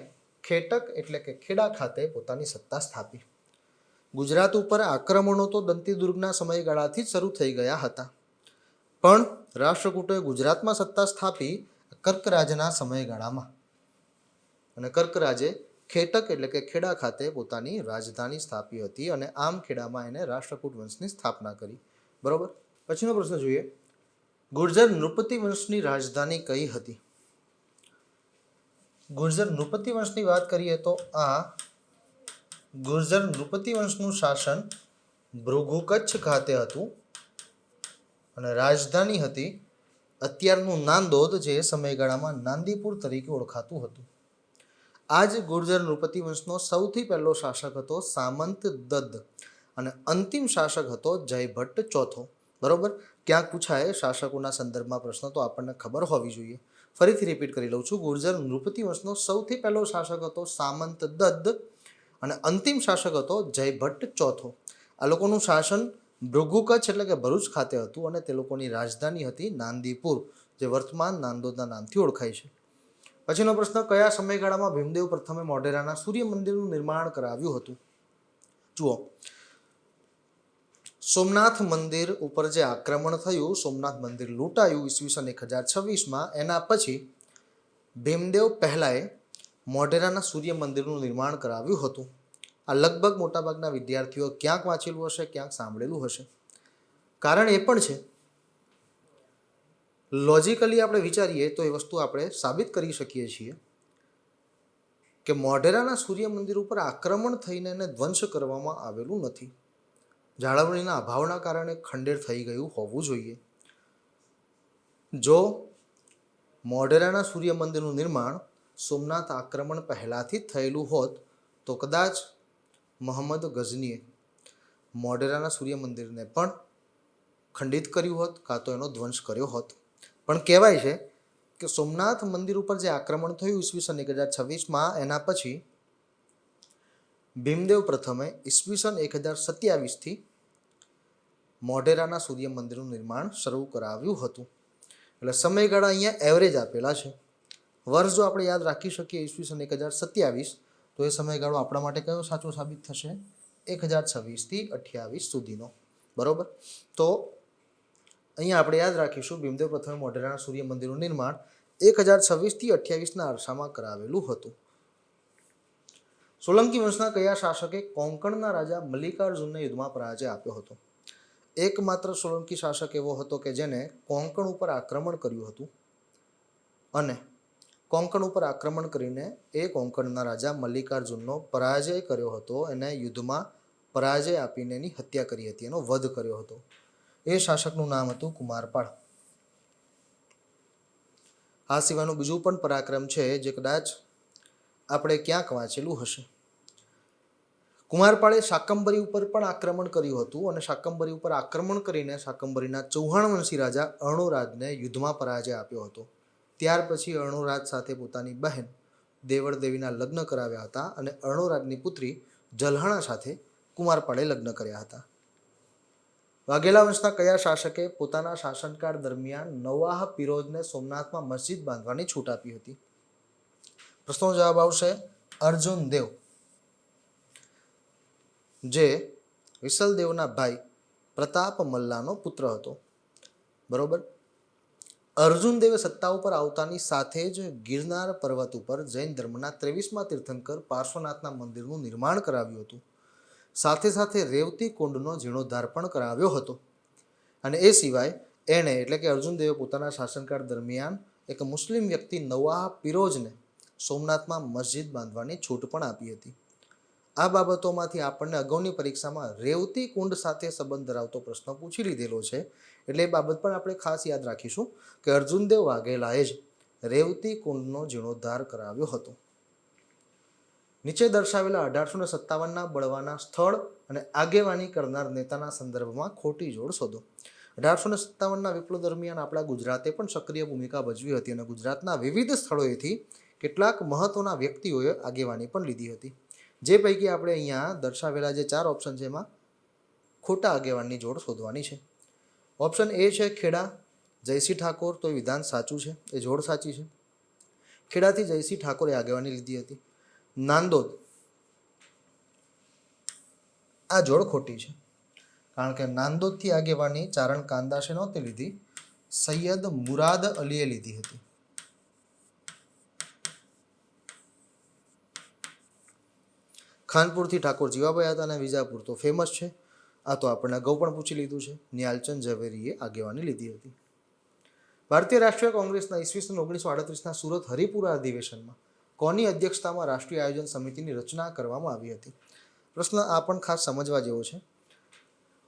Speaker 1: ખેટક એટલે કે ખેડા ખાતે પોતાની સત્તા સ્થાપી. ગુજરાત ઉપર આક્રમણો તો દંતીદુર્ગના સમયગાળાથી જ શરૂ થઈ ગયા હતા, પણ રાષ્ટ્રકૂટોએ ગુજરાતમાં સત્તા સ્થાપી કર્કરાજના સમયગાળામાં, અને કર્કરાજે ખેટક એટલે કે ખેડા ખાતે પોતાની રાજધાની સ્થાપી હતી અને આમ ખેડામાં એને રાષ્ટ્રકૂટ વંશની સ્થાપના કરી. બરોબર. પછીનો પ્રશ્ન જોઈએ. ગુર્જર નૃપતિ વંશની રાજધાની કઈ હતી? ગુર્જર નૃપતિ વંશની વાત કરીએ તો આ ગુર્જર નૃપતિ વંશનું શાસન ભૃગુ કચ્છ ખાતે હતું અને રાજધાની હતી અત્યારનું નાંદોદ, જે સમયગાળામાં નાંદીપુર તરીકે ઓળખાતું હતું. આ જ ગુર્જર નૃપતિ વંશનો સૌથી પહેલો શાસક હતો સામંત દદ્દ અને અંતિમ શાસક હતો જયભટ્ટ ચોથો. બરોબર. ક્યાંક પૂછાય શાસકોના સંદર્ભમાં પ્રશ્ન તો આપણને ખબર હોવી જોઈએ. ફરીથી રિપીટ કરી લઉં છું. ગુર્જર નૃપતિ વંશનો સૌથી પહેલો શાસક હતો સામંત દદ્દ અને અંતિમ શાસક હતો જયભટ્ટ ચોથો. આ લોકોનું શાસન ભૃગુ કચ્છ એટલે કે ભરૂચ ખાતે હતું અને તે લોકોની રાજધાની હતી નાંદીપુર, જે વર્તમાન નાંદોદના નામથી ઓળખાય છે. પછીનો પ્રશ્ન, કયા સમયગાળામાં ભીમદેવ પ્રથમે મોઢેરાના સૂર્ય મંદિરનું નિર્માણ કરાવ્યું હતું? જુઓ, સોમનાથ મંદિર ઉપર જે આક્રમણ થયું, સોમનાથ મંદિર લૂંટાયું ઈસવીસન 1026માં, એના પછી ભીમદેવ પહેલાએ મોઢેરાના સૂર્ય મંદિરનું નિર્માણ કરાવ્યું હતું. આ લગભગ મોટાભાગના વિદ્યાર્થીઓ ક્યાંક વાંચેલું હશે, ક્યાંક સાંભળેલું હશે. કારણ એ પણ છે, લોજિકલી આપણે વિચારીએ તો એ વસ્તુ આપણે સાબિત કરી શકીએ છીએ કે મોઢેરાના સૂર્ય મંદિર ઉપર આક્રમણ થઈને એને ધ્વંસ કરવામાં આવેલું નથી. જાળવણીના અભાવના કારણે ખંડેર થઈ ગયું હોવું જોઈએ. જો મોઢેરાના સૂર્ય મંદિરનું નિર્માણ સોમનાથ આક્રમણ પહેલાંથી જ થયેલું હોત તો કદાચ મોહમ્મદ ગઝનીએ મોઢેરાના સૂર્ય મંદિરને પણ ખંડિત કર્યું હોત, કાં તો એનો ધ્વંસ કર્યો હોત. પણ કહેવાય છે કે સોમનાથ મંદિર ઉપર જે આક્રમણ થયું ઈસવીસન 1026માં, એના પછી ભીમદેવ પ્રથમે ઈસવીસન 1027થી મોઢેરાના સૂર્ય મંદિરનું નિર્માણ શરૂ કરાવ્યું હતું. એટલે સમયગાળા અહીંયા એવરેજ આપેલા છે. વર્ષ જો આપણે યાદ રાખી શકીએ ઈસવીસન 1027, તો એ સમયગાળો આપણા માટે કયો સાચો સાબિત થશે? 1026થી 28 સુધીનો. બરોબર. તો અહીંયા આપણે યાદ રાખીશું ભીમદેવ પ્રથમે મોઢેરાના સૂર્ય મંદિરનું નિર્માણ 1026થી 28ના અરસામાં કરાવેલું હતું. સોલંકી વંશના કયા શાસકે કોંકણના રાજા મલ્લિકાર્જુનને યુદ્ધમાં પરાજય આપ્યો હતો? એકમાત્ર સોલંકી શાસક એવો હતો કે જેને કોંકણ ઉપર આક્રમણ કર્યું હતું અને કોંકણ ઉપર આક્રમણ કરીને એ કોંકણના રાજા મલ્લિકાર્જુનનો પરાજય કર્યો હતો. એને યુદ્ધમાં પરાજય આપીને એની હત્યા કરી હતી, એનો વધ કર્યો હતો. એ શાસકનું નામ હતું કુમારપાળ. આ સિવાયનું બીજું પણ પરાક્રમ છે જે કદાચ આપણે ક્યાંક વાંચેલું હશે. કુમારપાળે શાકંભરી ઉપર પણ આક્રમણ કર્યું હતું અને શાકંભરી ઉપર આક્રમણ કરીને શાકંભરીના ચૌહાણ વંશી રાજા અર્ણોરાજને યુદ્ધમાં પરાજય આપ્યો હતો. ત્યાર પછી અર્ણોરાજ સાથે પોતાની બહેન દેવળ દેવીના લગ્ન કરાવ્યા હતા અને અર્ણોરાજની પુત્રી જલ્હણા સાથે કુમારપાળે લગ્ન કર્યા હતા. વાઘેલા વંશના કયા શાસકે પોતાના શાસનકાળ દરમિયાન નવાહ પીરોજને સોમનાથમાં મસ્જિદ બાંધવાની છૂટ આપી હતી? પ્રશ્નનો જવાબ આવશે અર્જુન દેવ, જે વિસલદેવના ભાઈ પ્રતાપ મલ્લાનો પુત્ર હતો. બરોબર. અર્જુન દેવે સત્તા ઉપર આવતાની સાથે જ ગિરનાર પર્વત ઉપર જૈન ધર્મના 23મા તીર્થંકર પાર્શ્વનાથના મંદિરનું નિર્માણ કરાવ્યું હતું. સાથે સાથે રેવતી કુંડનો જીર્ણોદ્ધાર પણ કરાવ્યો હતો. અને એ સિવાય એણે એટલે કે અર્જુન દેવે પોતાના શાસનકાળ દરમિયાન એક મુસ્લિમ વ્યક્તિ નવાહ પીરોજને સોમનાથમાં મસ્જિદ બાંધવાની છૂટ પણ આપી હતી. આ બાબતોમાંથી આપણને અગાઉની પરીક્ષામાં રેવતી કુંડ સાથે સંબંધ ધરાવતો પ્રશ્ન પૂછી લીધેલો છે, એટલે એ બાબત પણ આપણે ખાસ યાદ રાખીશું કે અર્જુનદેવ વાઘેલાએ જ રેવતી કુંડનો જીર્ણોદ્ધાર કરાવ્યો હતો. નીચે દર્શાવેલા 1857ના બળવાના સ્થળ અને આગેવાની કરનાર નેતાના સંદર્ભમાં ખોટી જોડ શોધો. 1857ના વિપ્લવ દરમિયાન આપણા ગુજરાતે પણ સક્રિય ભૂમિકા ભજવી હતી અને ગુજરાતના વિવિધ સ્થળોએથી કેટલાક મહત્વના વ્યક્તિઓએ આગેવાની પણ લીધી હતી. જે પૈકી આપણે અહીંયા દર્શાવેલા જે 4 ઓપ્શન છે એમાં ખોટા આગેવાનની જોડ શોધવાની છે. ઓપ્શન એ છે ખેડા જયસિંહ ઠાકોર, તો એ વિધાન સાચું છે, એ જોડ સાચી છે. ખેડાથી જયસિંહ ઠાકોરે આગેવાની લીધી હતી. નાંદોદ આ જોડ ખોટી છે, કારણ કે નાંદોદથી આગેવાની ચારણ કાંદાશે નહોતી લીધી, સૈયદ મુરાદ અલીએ લીધી હતી. ખાનપુરથી ઠાકોર જીવાભાઈ હતા અને વિજાપુર તો ફેમસ છે, આ તો આપણને અગાઉ પણ પૂછી લીધું છે. નિહાલચંદ ઝવેરીએ આગેવાની લીધી હતી. ભારતીય રાષ્ટ્રીય કોંગ્રેસના ઈસવીસન 1938ના સુરત હરિપુરા અધિવેશનમાં કોની અધ્યક્ષતામાં રાષ્ટ્રીય આયોજન સમિતિની રચના કરવામાં આવી હતી? પ્રશ્ન આ પણ ખાસ સમજવા જેવો છે.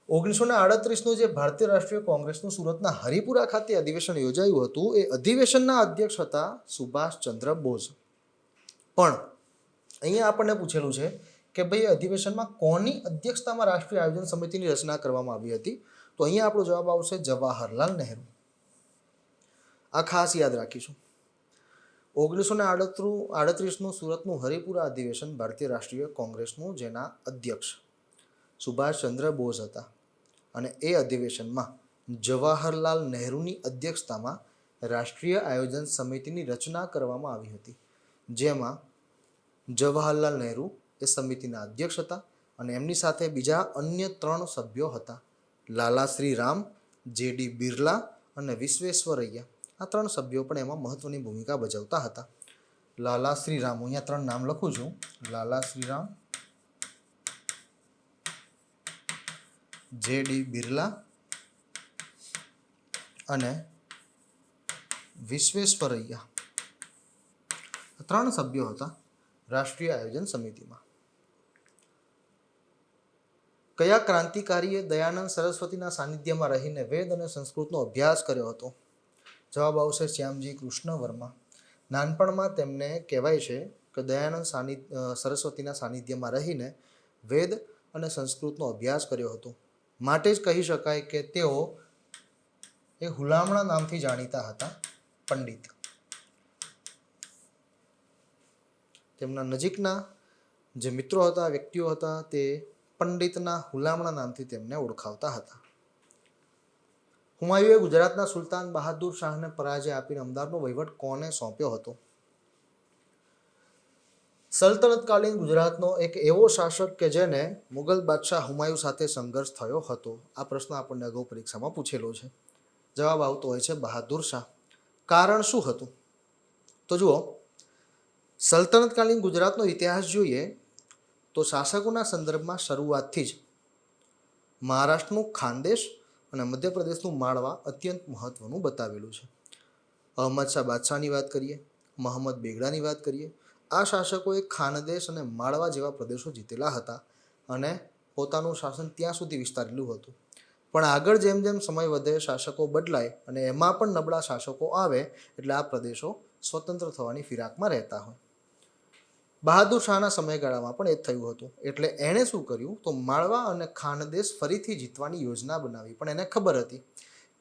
Speaker 1: 1938નું જે ભારતીય રાષ્ટ્રીય કોંગ્રેસનું સુરતના હરિપુરા ખાતે અધિવેશન યોજાયું હતું, એ અધિવેશનના અધ્યક્ષ હતા સુભાષચંદ્ર બોઝ. પણ અહીંયા આપણને પૂછેલું છે કે ભાઈ અધિવેશનમાં કોની અધ્યક્ષતામાં રાષ્ટ્રીય આયોજન સમિતિની રચના કરવામાં આવી હતી? તો અહીંયા આપણો જવાબ આવશે જવાહરલાલ નહેરુ. આ ખાસ યાદ રાખીશું. 1938નું સુરતનું હરિપુરા અધિવેશન ભારતીય રાષ્ટ્રીય કોંગ્રેસનું, જેના અધ્યક્ષ સુભાષચંદ્ર બોઝ હતા, અને એ અધિવેશનમાં જવાહરલાલ નહેરુની અધ્યક્ષતામાં રાષ્ટ્રીય આયોજન સમિતિની રચના કરવામાં આવી હતી, જેમાં જવાહરલાલ નહેરુ એ સમિતિના અધ્યક્ષ હતા અને એમની સાથે બીજા અન્ય 3 સભ્યો હતા. લાલા શ્રી રામ, જે.ડી. બિરલા અને વિશ્વેશ્વરૈયા. આ 3 સભ્યો પણ એમાં મહત્વની ભૂમિકા ભજવતા હતા. લાલા શ્રી રામ, હું અહીંયા 3 નામ લખું છું. લાલા શ્રી રામ, જે.ડી. બિરલા અને વિશ્વેશ્વરૈયા. 3 સભ્યો હતા રાષ્ટ્રીય આયોજન સમિતિમાં. કયા ક્રાંતિકારીએ દયાનંદ સરસ્વતીના સાનિધ્યમાં રહીને વેદ અને સંસ્કૃતનો અભ્યાસ કર્યો હતો? જવાબ આવશે શ્યામજી કૃષ્ણ વર્મા. નાનપણમાં તેમને કહેવાય છે કે દયાનંદ સરસ્વતીના સાનિધ્યમાં રહીને વેદ અને સંસ્કૃતનો અભ્યાસ કર્યો હતો, માટે જ કહી શકાય કે તેઓ એ હુલામણા નામથી જાણીતા હતા, પંડિત. તેમના નજીકના જે મિત્રો હતા, વ્યક્તિઓ હતા, તે પંડિતના હુલામણા નામથી તેમને ઓળખાવતા હતા. હુમાયુએ ગુજરાતના સુલતાન બહાદુર શાહને પરાજય આપીને અમદાવાદનો વહીવટ કોને સોંપ્યો હતો? સલ્તનતકાલીન ગુજરાતનો એક એવો શાસક કે જેને મુગલ બાદશાહ હુમાયુ સાથે સંઘર્ષ થયો હતો. આ પ્રશ્ન આપણને અગાઉ પરીક્ષામાં પૂછેલો છે. જવાબ આવતો હોય છે બહાદુર શાહ. કારણ શું હતું? તો જુઓ, સલ્તનતકાલીન ગુજરાતનો ઇતિહાસ જોઈએ તો શાસકોના સંદર્ભમાં શરૂઆતથી જ મહારાષ્ટ્રનું ખાનદેશ અને મધ્યપ્રદેશનું માળવા અત્યંત મહત્વનું બતાવેલું છે. અહમદ શાહ બાદશાહની વાત કરીએ, મહમ્મદ બેગડાની વાત કરીએ, આ શાસકોએ ખાનદેશ અને માળવા જેવા પ્રદેશો જીતેલા હતા અને પોતાનું શાસન ત્યાં સુધી વિસ્તારેલું હતું. પણ આગળ જેમ જેમ સમય વધે, શાસકો બદલાય અને એમાં પણ નબળા શાસકો આવે, એટલે આ પ્રદેશો સ્વતંત્ર થવાની ફિરાકમાં રહેતા હોય. બહાદુર શાહના સમયગાળામાં પણ એ જ થયું હતું. એટલે એણે શું કર્યું, તો માળવા અને ખાનદેશ ફરીથી જીતવાની યોજના બનાવી. પણ એને ખબર હતી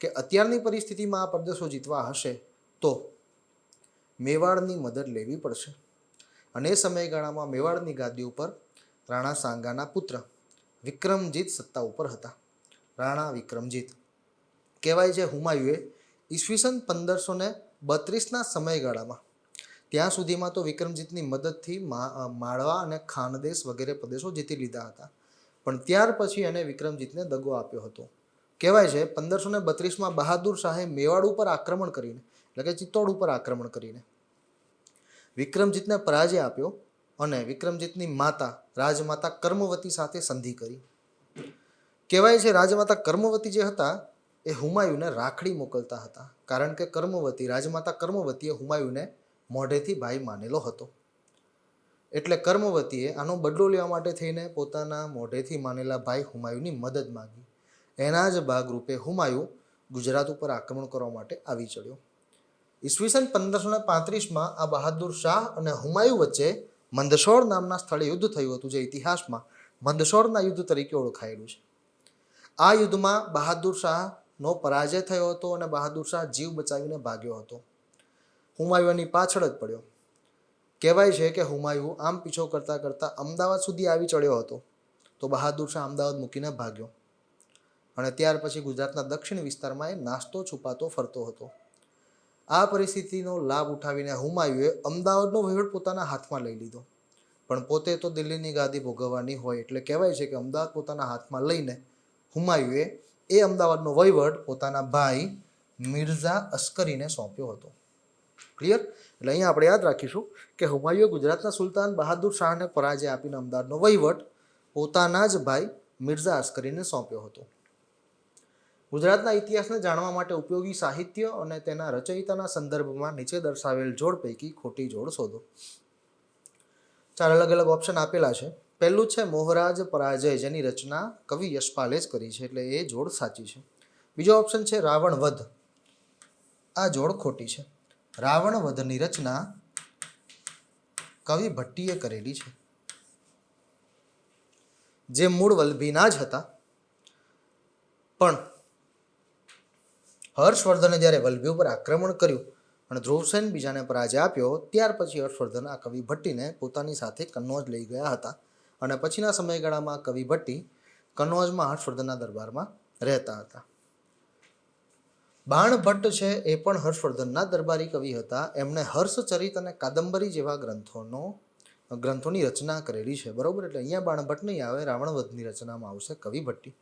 Speaker 1: કે અત્યારની પરિસ્થિતિમાં આ પ્રદેશો જીતવા હશે તો મેવાડની મદદ લેવી પડશે. અને એ સમયગાળામાં મેવાડની ગાદી ઉપર રાણા સાંગાના પુત્ર વિક્રમજીત સત્તા ઉપર હતા. રાણા વિક્રમજીત કહેવાય છે હુમાયુએ ઈસવીસન 1532ના સમયગાળામાં, ત્યાં સુધીમાં તો વિક્રમજીતની મદદથી માળવા અને ખાનદેશ વગેરે પ્રદેશો જીતી લીધા હતા. પણ ત્યાર પછી એને વિક્રમજીતને દગો આપ્યો હતો. કહેવાય છે 1532માં બહાદુર શાહે મેવાડ ઉપર આક્રમણ કરીને, એટલે કે ચિત્તોડ ઉપર આક્રમણ કરીને વિક્રમજીતને પરાજય આપ્યો અને વિક્રમજીતની માતા રાજમાતા કર્મવતી સાથે સંધિ કરી. કહેવાય છે રાજમાતા કર્મવતી જે હતા એ હુમાયુને રાખડી મોકલતા હતા, કારણ કે રાજમાતા કર્મવતીએ હુમાયુને મોઢેથી ભાઈ માનેલો હતો. એટલે કર્મવતીએ આનો બદલો લેવા માટે થઈને પોતાના મોઢેથી માનેલા ભાઈ હુમાયુની મદદ માંગી. એના જ ભાગરૂપે હુમાયુ ગુજરાત ઉપર આક્રમણ કરવા માટે આવી ચડ્યો. ઈસવીસન 1535માં આ બહાદુર શાહ અને હુમાયુ વચ્ચે મંદસોર નામના સ્થળે યુદ્ધ થયું હતું, જે ઇતિહાસમાં મંદસોરના યુદ્ધ તરીકે ઓળખાયેલું છે. આ યુદ્ધમાં બહાદુર શાહનો પરાજય થયો હતો અને બહાદુર શાહ જીવ બચાવીને ભાગ્યો હતો. હુમાયુ એની પાછળ જ પડ્યો. કહેવાય છે કે હુમાયુ આમ પીછો કરતાં કરતાં અમદાવાદ સુધી આવી ચડ્યો હતો, તો બહાદુર શાહ અમદાવાદ મૂકીને ભાગ્યો અને ત્યાર પછી ગુજરાતના દક્ષિણ વિસ્તારમાં એ નાસ્તો છુપાતો ફરતો હતો. આ પરિસ્થિતિનો લાભ ઉઠાવીને હુમાયુએ અમદાવાદનો વહીવટ પોતાના હાથમાં લઈ લીધો પણ પોતે તો દિલ્હીની ગાદી ભોગવવાની હોય, એટલે કહેવાય છે કે અમદાવાદ પોતાના હાથમાં લઈને હુમાયુએ એ અમદાવાદનો વહીવટ પોતાના ભાઈ મિર્ઝા અસ્કરીને સોંપ્યો હતો. ક્લિયર? એટલે અહીંયા આપણે યાદ રાખીશું કે હુમાયુએ ગુજરાતના સુલતાન બહાદુર શાહને પરાજય આપીને અમદાવાદનો વહીવટ પોતાના જ ભાઈ મિર્ઝા અસ્કરીને સોંપ્યો હતો. ગુજરાતના ઇતિહાસને જાણવા માટે ઉપયોગી સાહિત્ય અને તેના રચયિતાના સંદર્ભમાં નીચે દર્શાવેલ જોડ પૈકી ખોટી જોડ શોધો. 4 અલગ અલગ ઓપ્શન આપેલા છે. પહેલું છે મોહરાજ પરાજય, જેની રચના કવિ યશપાલે જ કરી છે, એટલે એ જોડ સાચી છે. બીજો ઓપ્શન છે રાવણ વધ, આ જોડ ખોટી છે. રાવણ વધની રચના કવિ ભટ્ટીએ કરેલી છે, જે મૂળ વલ્લભીના જ હતા. પણ હર્ષવર્ધને જ્યારે વલ્લભી ઉપર આક્રમણ કર્યું અને ધ્રુવસેન બીજાને પરાજય આપ્યો, ત્યાર પછી હર્ષવર્ધન આ કવિ ભટ્ટીને પોતાની સાથે કન્નૌજ લઈ ગયા હતા અને પછીના સમયગાળામાં કવિ ભટ્ટી કન્નૌજમાં હર્ષવર્ધનના દરબારમાં રહેતા હતા. બાણભટ્ટ છે એ પણ હર્ષવર્ધનના દરબારી કવિ હતા. એમણે હર્ષચરિત અને કાદંબરી જેવા ગ્રંથોની રચના કરેલી છે. બરોબર, એટલે અહીંયા બાણભટ્ટ નહીં આવે, રાવણવધની રચનામાં આવશે કવિ ભટ્ટી.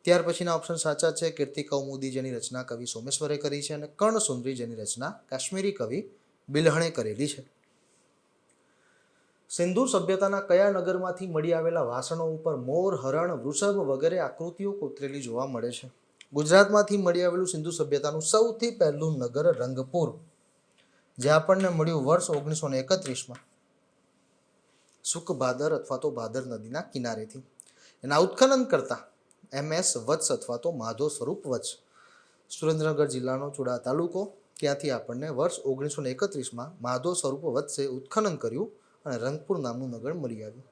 Speaker 1: ત્યાર પછીના ઓપ્શન સાચા છે. કીર્તિ કૌમુદી જેની રચના કવિ સોમેશ્વરે કરી છે અને કર્ણસુંદરી જેની રચના કાશ્મીરી કવિ બિલ્હણે કરેલી છે. સિંધુ સભ્યતાના કયા નગરમાંથી મળી આવેલા વાસણો ઉપર મોર, હરણ, વૃષભ વગેરે આકૃતિઓ કોતરેલી જોવા મળે છે? ગુજરાતમાંથી મળી આવેલું સિંધુ સભ્યતાનું સૌથી પહેલું નગર રંગપુર, જે આપણને મળ્યું વર્ષ 1931માં સુખભાદર અથવા તો ભાદર નદીના કિનારેથી. એના ઉત્ખનન કરતા MS વત્સ અથવા તો માધો સ્વરૂપ વત્સ, સુરેન્દ્રનગર જિલ્લાનો ચુડા તાલુકો, ત્યાંથી આપણને વર્ષ 1931માં માધો સ્વરૂપ વત્સે ઉત્ખનન કર્યું અને રંગપુર નામનું નગર મળી આવ્યું.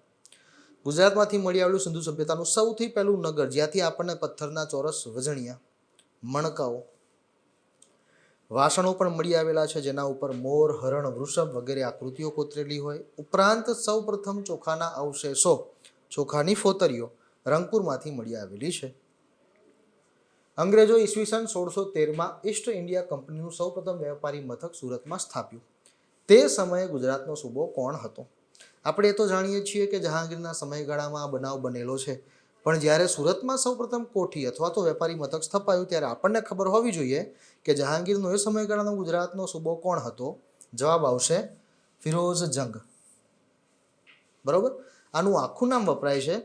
Speaker 1: ગુજરાતમાંથી મળી આવેલું સિંધુ સભ્યતાનું સૌથી પહેલું નગર, જ્યાંથી આપણને પથ્થરના ચોરસ વજણિયા, મણકાઓ, વાસણો પણ મળી આવેલા છે, જેના ઉપર મોર, હરણ, વૃષભ વગેરે આકૃતિઓ કોતરેલી હોય. ઉપરાંત સૌપ્રથમ ચોખાના અવશેષો, ચોખાની ફોતરીઓ રંગપુરમાંથી મળી આવેલી છે. અંગ્રેજો ઈસવીસન 1613માં ઈસ્ટ ઇન્ડિયા કંપનીનું સૌપ્રથમ વેપારી મથક સુરતમાં સ્થાપ્યું. તે સમયે ગુજરાતનો સૂબો કોણ હતો? આપણે એ તો જાણીએ છીએ કે જહાંગીરના સમયગાળામાં આ બનાવ બનેલો છે, પણ જ્યારે સુરતમાં સૌપ્રથમ કોઠી અથવા તો વેપારી મથક સ્થપાયું ત્યારે આપણને ખબર હોવી જોઈએ કે જહાંગીરનો એ સમયગાળાનો ગુજરાતનો સૂબો કોણ હતો. જવાબ આવશે ફિરોઝ જંગ. બરોબર, આનું આખું નામ વપરાય છે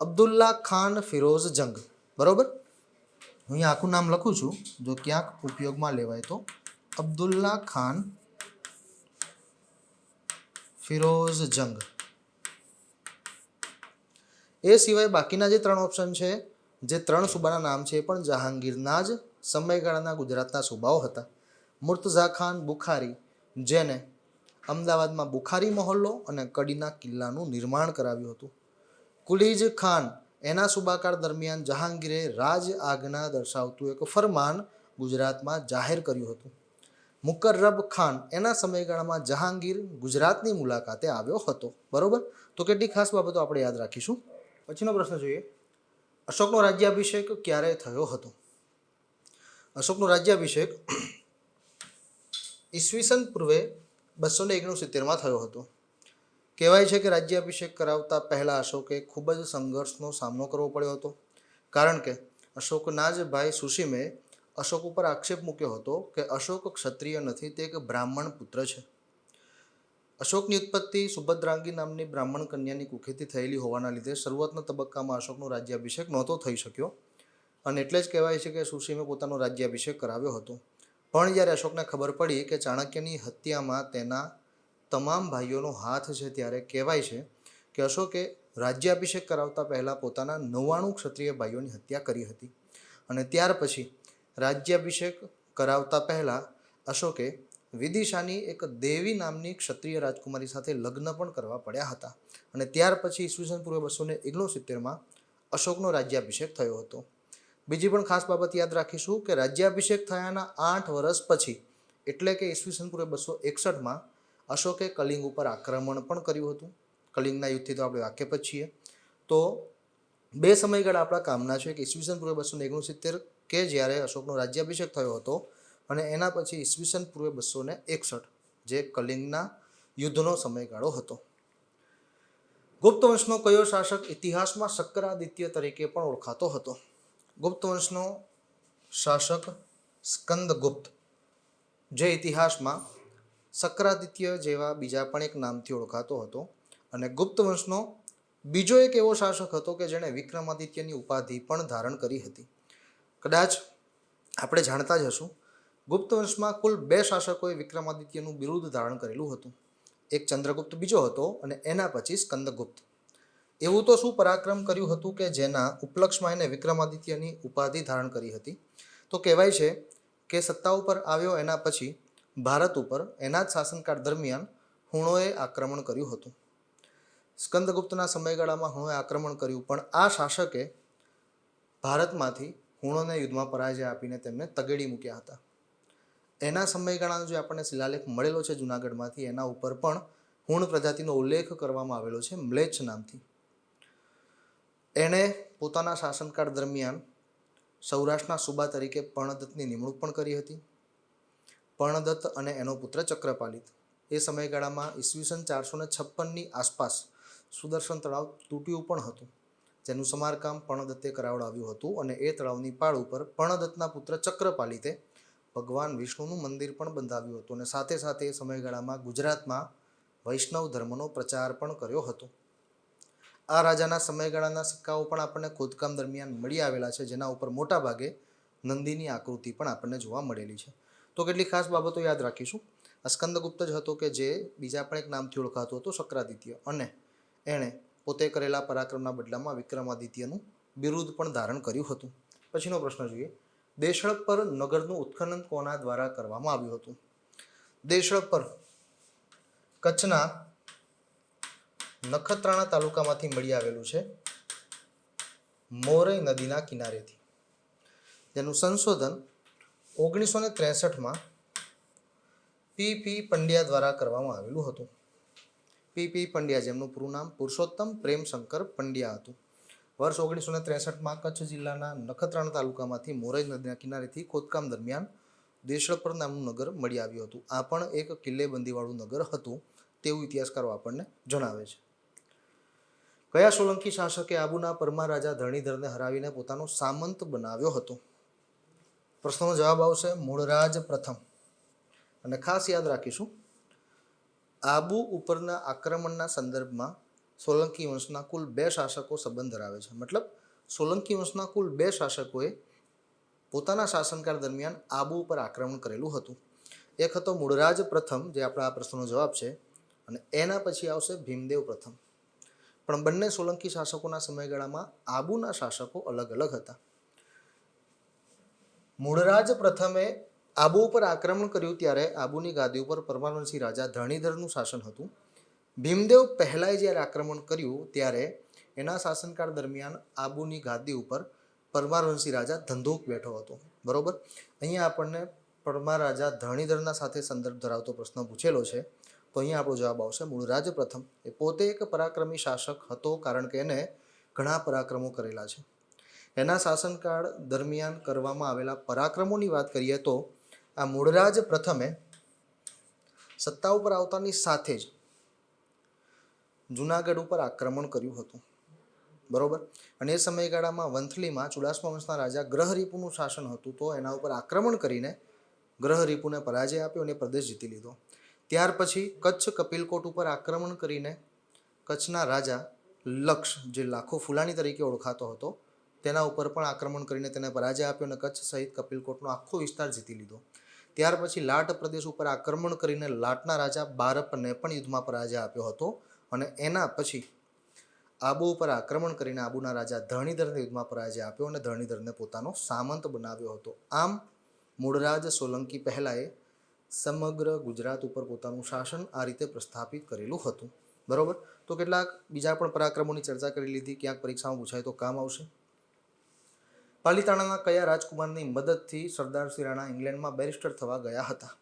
Speaker 1: અબ્દુલ્લા ખાન ફિરોઝ જંગ. બરોબર, હું અહીંયા આખું નામ લખું છું, જો ક્યાંક ઉપયોગમાં લેવાય તો અબ્દુલ્લા ખાન ફિરોઝ જંગ. એ સિવાય બાકીના જે 3 ઓપ્શન છે, જે 3 સૂબાના નામ છે, એ પણ જહાંગીરના જ સમયગાળાના ગુજરાતના સૂબાઓ હતા. મુર્તઝા ખાન બુખારી, જેને અમદાવાદમાં બુખારી મહોલ્લો અને કડીના કિલ્લાનું નિર્માણ કરાવ્યું હતું. કુલીજ ખાન, એના સૂબાકાળ દરમિયાન જહાંગીરે રાજ આજ્ઞા દર્શાવતું એક ફરમાન ગુજરાતમાં જાહેર કર્યું હતું. મુકર્રબ ખાન, એના સમયગાળામાં જહાંગીર ગુજરાતની મુલાકાતે આવ્યો હતો. બરોબર, તો કેટલીક ખાસ બાબતો આપણે યાદ રાખીશું. પછીનો પ્રશ્ન જોઈએ, અશોકનો રાજ્યાભિષેક ક્યારે થયો હતો? અશોકનો રાજ્યાભિષેક ઈસવીસન પૂર્વે 269માં થયો હતો. કહેવાય છે કે રાજ્યાભિષેક કરાવતા પહેલા અશોકે ખૂબ જ સંઘર્ષનો સામનો કરવો પડ્યો હતો, કારણ કે અશોકના જ ભાઈ સુશીમે અશોક ઉપર આક્ષેપ મૂક્યો હતો કે અશોક ક્ષત્રિય નથી, તે એક બ્રાહ્મણ પુત્ર છે. અશોકની ઉત્પત્તિ સુભદ્રાંગી નામની બ્રાહ્મણ કન્યાની કુખેથી થયેલી હોવાના લીધે શરૂઆતના તબક્કામાં અશોકનો રાજ્યાભિષેક નહોતો થઈ શક્યો, અને એટલે જ કહેવાય છે કે સુશીમે પોતાનો રાજ્યાભિષેક કરાવ્યો હતો. પણ જ્યારે અશોકને ખબર પડી કે ચાણક્યની હત્યામાં તેના તમામ ભાઈઓનો હાથ છે, ત્યારે કહેવાય છે કે અશોકે રાજ્યાભિષેક કરાવતા પહેલાં પોતાના 99 ક્ષત્રિય ભાઈઓની હત્યા કરી હતી. અને ત્યાર પછી રાજ્યાભિષેક કરાવતા પહેલાં અશોકે વિદિશાની એક દેવી નામની ક્ષત્રિય રાજકુમારી સાથે લગ્ન પણ કરવા પડ્યા હતા. અને ત્યાર પછી ઈસવીસન પૂર્વે 269માં અશોકનો રાજ્યાભિષેક થયો હતો. બીજી પણ ખાસ બાબત યાદ રાખીશું કે રાજ્યાભિષેક થયાના 8 વર્ષ પછી, એટલે કે ઈસવીસન પૂર્વે 261માં અશોકે કલિંગ ઉપર આક્રમણ પણ કર્યું હતું. કલિંગના યુદ્ધથી તો આપણે વાકેફ જ છીએ. તો 2 સમયગાળા આપણા કામના છે કે ઈસવીસન પૂર્વે 269 કે જ્યારે અશોકનો રાજ્યાભિષેક થયો હતો, અને એના પછી ઈસવીસન પૂર્વે 261 જે કલિંગના યુદ્ધનો સમયગાળો હતો. ગુપ્ત વંશનો કયો શાસક ઇતિહાસમાં શક્કરાદિત્ય તરીકે પણ ઓળખાતો હતો? ગુપ્ત વંશનો શાસક સ્કંદગુપ્ત, જે ઇતિહાસમાં શક્કરાદિત્ય જેવા બીજા પણ એક નામથી ઓળખાતો હતો. અને ગુપ્ત વંશનો બીજો એક એવો શાસક હતો કે જેણે વિક્રમાદિત્યની ઉપાધિ પણ ધારણ કરી હતી. કદાચ આપણે જાણતા જ હશું, ગુપ્ત વંશમાં કુલ 2 શાસકોએ વિક્રમાદિત્યનું બિરુદ ધારણ કરેલું હતું. એક ચંદ્રગુપ્ત બીજો હતો અને એના પછી સ્કંદગુપ્ત. એવું તો શું પરાક્રમ કર્યું હતું કે જેના ઉપલક્ષમાં એને વિક્રમાદિત્યની ઉપાધિ ધારણ કરી હતી? તો કહેવાય છે કે સત્તા ઉપર આવ્યો એના પછી ભારત ઉપર એના જ શાસનકાળ દરમિયાન હુણોએ આક્રમણ કર્યું હતું. સ્કંદગુપ્તના સમયગાળામાં હુણોએ આક્રમણ કર્યું, પણ આ શાસકે ભારતમાંથી હુણોને યુદ્ધમાં પરાજય આપીને તેમને તગેડી મૂક્યા હતા. એના સમયગાળાનો જે આપણને શિલાલેખ મળેલો છે જૂનાગઢમાંથી, એના ઉપર પણ હુણ પ્રજાતિનો ઉલ્લેખ કરવામાં આવેલો છે મ્લેચ્છ નામથી. એણે પોતાના શાસનકાળ દરમિયાન સૌરાષ્ટ્રના સુબા તરીકે પર્ણદત્તની નિમણૂક પણ કરી હતી. પર્ણદત્ત અને એનો પુત્ર ચક્રપાલિત એ સમયગાળામાં ઈસવીસન 456ની આસપાસ સુદર્શન તળાવ તૂટ્યું પણ હતું, જેનું સમારકામ પર્ણદત્તે કરાવડાવ્યું હતું. અને એ તળાવની પાળ ઉપર પર્ણદત્તના પુત્ર ચક્રપાલિતે ભગવાન વિષ્ણુનું મંદિર પણ બંધાવ્યું હતું. અને સાથે સાથે એ સમયગાળામાં ગુજરાતમાં વૈષ્ણવ ધર્મનો પ્રચાર પણ કર્યો હતો. આ રાજાના સમયગાળાના સિક્કાઓ પણ આપણને ખોદકામ દરમિયાન મળી આવેલા છે, જેના ઉપર મોટા ભાગે નંદીની આકૃતિ પણ આપણને જોવા મળેલી છે. તો કેટલીક ખાસ બાબતો યાદ રાખીશું. સ્કંદગુપ્ત જ હતો કે જે બીજા પણ એક નામથી ઓળખાતો હતો શક્રાદિત્ય, અને એણે પોતે કરેલા પરાક્રમના બદલામાં વિક્રમાદિત્યનું બિરુદ પણ ધારણ કર્યું હતું. પછીનો પ્રશ્ન જોઈએ. દેશળપર નગરનું ઉત્ખનન કોના દ્વારા કરવામાં આવ્યું હતું? દેશળપર કચ્છના નખત્રાણા તાલુકામાંથી મળી આવેલું છે, મોરઈ નદીના કિનારેથી, જેનું સંશોધન 1963માં પી પંડ્યા દ્વારા કરવામાં આવેલું હતું. પી પંડ્યા, જેમનું પૂરું નામ પુરુષોત્તમ પ્રેમશંકર પંડ્યા હતું. વર્ષ 1963માં કચ્છ જિલ્લાના નખત્રાણા તાલુકામાંથી મોરઈ નદીના કિનારેથી ખોદકામ દરમિયાન દેશળપર નામનું નગર મળી આવ્યું હતું. આ પણ એક કિલ્લેબંધીવાળું નગર હતું તેવું ઇતિહાસકારો આપણને જણાવે છે. કયા સોલંકી શાસકે આબુના પરમાર રાજા ધરણીધરને હરાવીને પોતાનો સામંત બનાવ્યો હતો? પ્રશ્નનો જવાબ આવશે મૂળરાજ પ્રથમ. અને ખાસ યાદ રાખીશું, આબુ ઉપરના આક્રમણના સંદર્ભમાં સોલંકી વંશના કુલ 2 શાસકો સંબંધ ધરાવે છે. મતલબ સોલંકી વંશના કુલ 2 શાસકોએ પોતાના શાસનકાળ દરમિયાન આબુ ઉપર આક્રમણ કરેલું હતું. એક હતો મૂળરાજ પ્રથમ, જે આપણા આ પ્રશ્નનો જવાબ છે, અને એના પછી આવશે ભીમદેવ પ્રથમ. પણ બંને સોલંકી શાસકોના સમયગાળામાં આબુના શાસકો અલગ અલગ હતા. મૂળરાજ પ્રથમે આબુ ઉપર આક્રમણ કર્યું ત્યારે આબુની ગાદી ઉપર પરમારવંશી રાજા ધરણીધરનું શાસન હતું. ભીમદેવ પહેલાંએ જ્યારે આક્રમણ કર્યું ત્યારે એના શાસનકાળ દરમિયાન આબુની ગાદી ઉપર પરમારવંશી રાજા ધંધુક બેઠો હતો. બરોબર, અહીંયા આપણને પરમાર રાજા ધરણીધરના સાથે સંદર્ભ ધરાવતો પ્રશ્ન પૂછેલો છે, તો અહીંયા આપણો જવાબ આવશે મૂળરાજ પ્રથમ. એ પોતે એક પરાક્રમી શાસક હતો, કારણ કે એને ઘણા પરાક્રમો કરેલા છે. એના શાસનકાળ દરમિયાન કરવામાં આવેલા પરાક્રમોની વાત કરીએ તો આ મૂળરાજ પ્રથમે સત્તા ઉપર આવતાની સાથે જ જૂનાગઢ ઉપર આક્રમણ કર્યું હતું. બરોબર, અને એ સમયગાળામાં વંથલીમાં ચુડાસમા વંશના રાજા ગ્રહરીપુનું શાસન હતું, તો એના ઉપર આક્રમણ કરીને ગ્રહરીપુને પરાજય આપ્યો અને પ્રદેશ જીતી લીધો. ત્યાર પછી કચ્છ કપિલકોટ ઉપર આક્રમણ કરીને કચ્છના રાજા લક્ષ, જે લાખો ફુલાણી તરીકે ઓળખાતો હતો, તેના ઉપર પણ આક્રમણ કરીને તેને પરાજય આપ્યો અને કચ્છ સહિત કપિલકોટનો આખો વિસ્તાર જીતી લીધો. ત્યાર પછી લાટ પ્રદેશ ઉપર આક્રમણ કરીને લાટના રાજા બારપને પણ યુદ્ધમાં પરાજય આપ્યો હતો. અને એના પછી આબુ ઉપર આક્રમણ કરીને આબુના રાજા ધરણીધરને યુદ્ધમાં પરાજય આપ્યો અને ધરણીધરને પોતાનો સામંત બનાવ્યો હતો. આમ મૂળરાજ સોલંકી પહેલાંએ સમગ્ર ગુજરાત ઉપર પોતાનું શાસન આ રીતે પ્રસ્થાપિત કરેલું હતું. બરોબર, તો કેટલાક બીજા પણ પરાક્રમોની ચર્ચા કરી લીધી, ક્યાંક પરીક્ષામાં પૂછાય તો કામ આવશે. પાલીતાણાના કયા રાજકુમારની મદદથી સરદારસિંહ રાણા ઇંગ્લેન્ડમાં બેરિસ્ટર થવા ગયા હતા?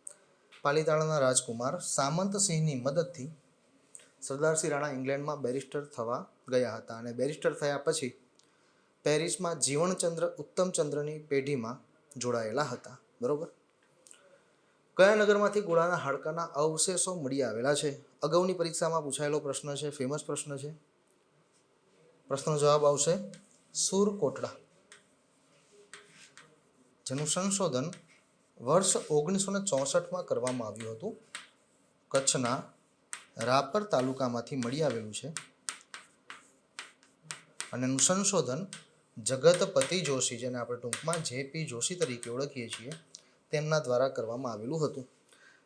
Speaker 1: પાલીતાણાના રાજકુમાર સામંતસિંહની મદદથી સરદારસિંહ રાણા ઇંગ્લેન્ડમાં બેરિસ્ટર થવા ગયા હતા, અને બેરિસ્ટર થયા પછી પેરિસમાં જીવનચંદ્ર ઉત્તમચંદ્રની પેઢીમાં જોડાયેલા હતા. બરોબર, કયા નગરમાંથી ઘોડાના હાડકાના અવશેષો મળી આવેલા છે? અગાઉની પરીક્ષામાં પૂછાયેલો પ્રશ્ન છે, ફેમસ પ્રશ્ન છે. પ્રશ્નનો જવાબ આવશે સુરકોટડા, જેનું સંશોધન વર્ષ 1964માં કરવામાં આવ્યું હતું. કચ્છના રાપર તાલુકામાંથી મળી આવેલું છે અને એનું સંશોધન જગતપતિ જોશી, જેને આપણે ટૂંકમાં જેપી જોશી તરીકે ઓળખીએ છીએ, તેમના દ્વારા કરવામાં આવેલું હતું.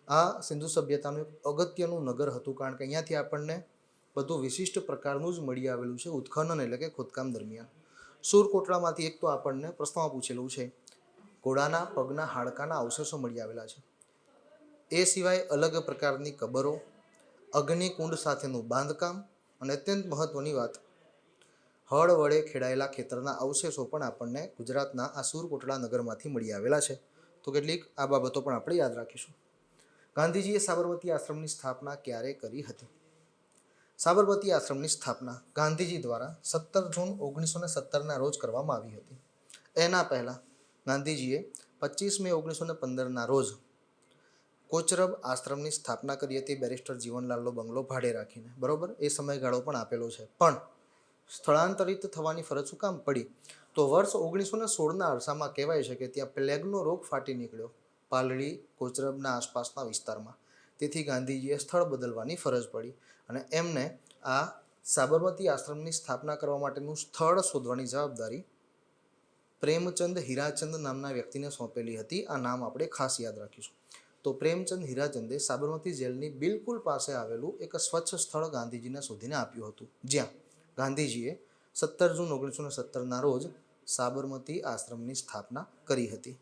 Speaker 1: આ સિંધુ સભ્યતાનું એક અગત્યનું નગર હતું, કારણ કે અહીંયાથી આપણને બધું વિશિષ્ટ પ્રકારનું જ મળી આવેલું છે ઉત્ખનન એટલે કે ખોદકામ દરમિયાન. સુરકોટડામાંથી એક તો આપણને પ્રશ્નમાં પૂછેલું છે, ઘોડાના પગના હાડકાના અવશેષો મળી આવેલા છે. એ સિવાય અલગ પ્રકારની કબરો, અગ્નિકુંડ સાથેનું બાંધકામ અને અત્યંત મહત્વની વાત, હળ વડે ખેડાયેલા ખેતરના અવશેષો પણ આપણને ગુજરાતના આ સુરકોટડા નગરમાંથી મળી આવેલા છે. તો કેટલીક આ બાબતો પણ આપણે યાદ રાખીશું. ગાંધીજીએ સાબરમતી આશ્રમની સ્થાપના ક્યારે કરી હતી? સાબરમતી આશ્રમની સ્થાપના ગાંધીજી દ્વારા 17 જૂન 1917ના રોજ કરવામાં આવી હતી. એના પહેલાં ગાંધીજીએ 25 મે 1915ના રોજ કોચરબ આશ્રમની સ્થાપના કરી હતી, બેરિસ્ટર જીવનલાલનો બંગલો ભાડે રાખીને. બરોબર, એ સમયગાળો પણ આપેલો છે. પણ સ્થળાંતરિત થવાની ફરજ શું કામ પડી? તો વર્ષ 1916ના અરસામાં કહેવાય છે કે ત્યાં પ્લેગનો રોગ ફાટી નીકળ્યો પાલડી કોચરબના આસપાસના વિસ્તારમાં. તેથી ગાંધીજીએ સ્થળ બદલવાની ફરજ પડી અને એમને આ સાબરમતી આશ્રમની સ્થાપના કરવા માટેનું સ્થળ શોધવાની જવાબદારી પ્રેમચંદ હીરાચંદ નામના વ્યક્તિને સોંપેલી હતી. આ નામ આપણે ખાસ યાદ રાખીશું. તો પ્રેમચંદ હીરાચંદે સાબરમતી જેલની બિલકુલ પાસે આવેલું એક સ્વચ્છ સ્થળ ગાંધીજીને શોધીને આપ્યું હતું, જ્યાં ગાંધીજીએ 17 જૂન 1917ના રોજ સાબરમતી આશ્રમની સ્થાપના કરી હતી.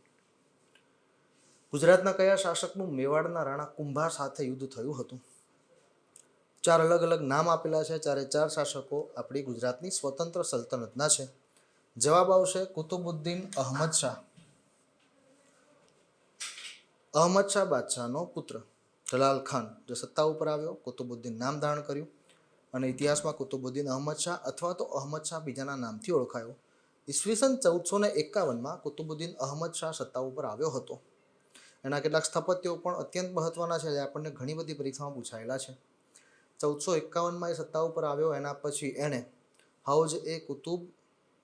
Speaker 1: ગુજરાતના કયા શાસકનું મેવાડના રાણા કુંભા સાથે યુદ્ધ થયું હતું? 4 અલગ અલગ નામ આપેલા છે. 4 શાસકો આપણી ગુજરાતની સ્વતંત્ર સલ્તનતના છે. જવાબ આવશે કુતુબુદ્દીન અહમદ શાહ. અહમદ શાહ બાદશાહનો પુત્ર જલાલ ખાન જે સત્તા ઉપર આવ્યો, કુતુબુદ્દીન નામ ધારણ કર્યું અને ઇતિહાસમાં કુતુબુદ્દીન અહમદ શાહ અથવા તો અહમદ શાહ બીજાના નામથી ઓળખાયો. ઈસવીસન 1451માં કુતુબુદ્દીન અહમદ શાહ સત્તા ઉપર આવ્યો હતો. એના કેટલાક સ્થાપત્યો પણ અત્યંત મહત્વના છે, જે આપણને ઘણી બધી પરીક્ષામાં પૂછાયેલા છે. 1451માં એ સત્તા ઉપર આવ્યો. એના પછી એણે હૌજ એ કુતુબ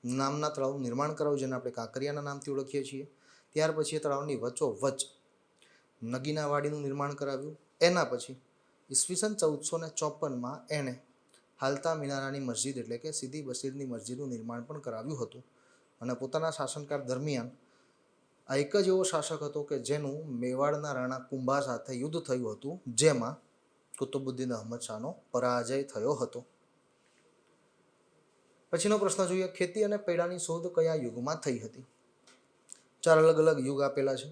Speaker 1: નામના તળાવનું નિર્માણ કરાવ્યું, જેને આપણે કાંકરિયાના નામથી ઓળખીએ છીએ. ત્યાર પછી એ તળાવની વચ્ચોવચ્ચ નગીનાવાડીનું નિર્માણ કરાવ્યું. એના પછી ઈસવીસન 1454માં એણે હાલતા મિનારાની મસ્જિદ એટલે કે સીદી બસીરની મસ્જિદનું નિર્માણ પણ કરાવ્યું હતું. અને પોતાના શાસનકાળ દરમિયાન આ એક જ એવો શાસક હતો કે જેનું મેવાડના રાણા કુંભા સાથે યુદ્ધ થયું હતું, જેમાં કુતુબુદ્દીન અહમદ શાહનો પરાજય થયો હતો. પછીનો પ્રશ્ન જોઈએ, ખેતી અને પૈડાની શોધ કયા યુગમાં થઈ હતી? 4 અલગ અલગ યુગ આપેલા છે.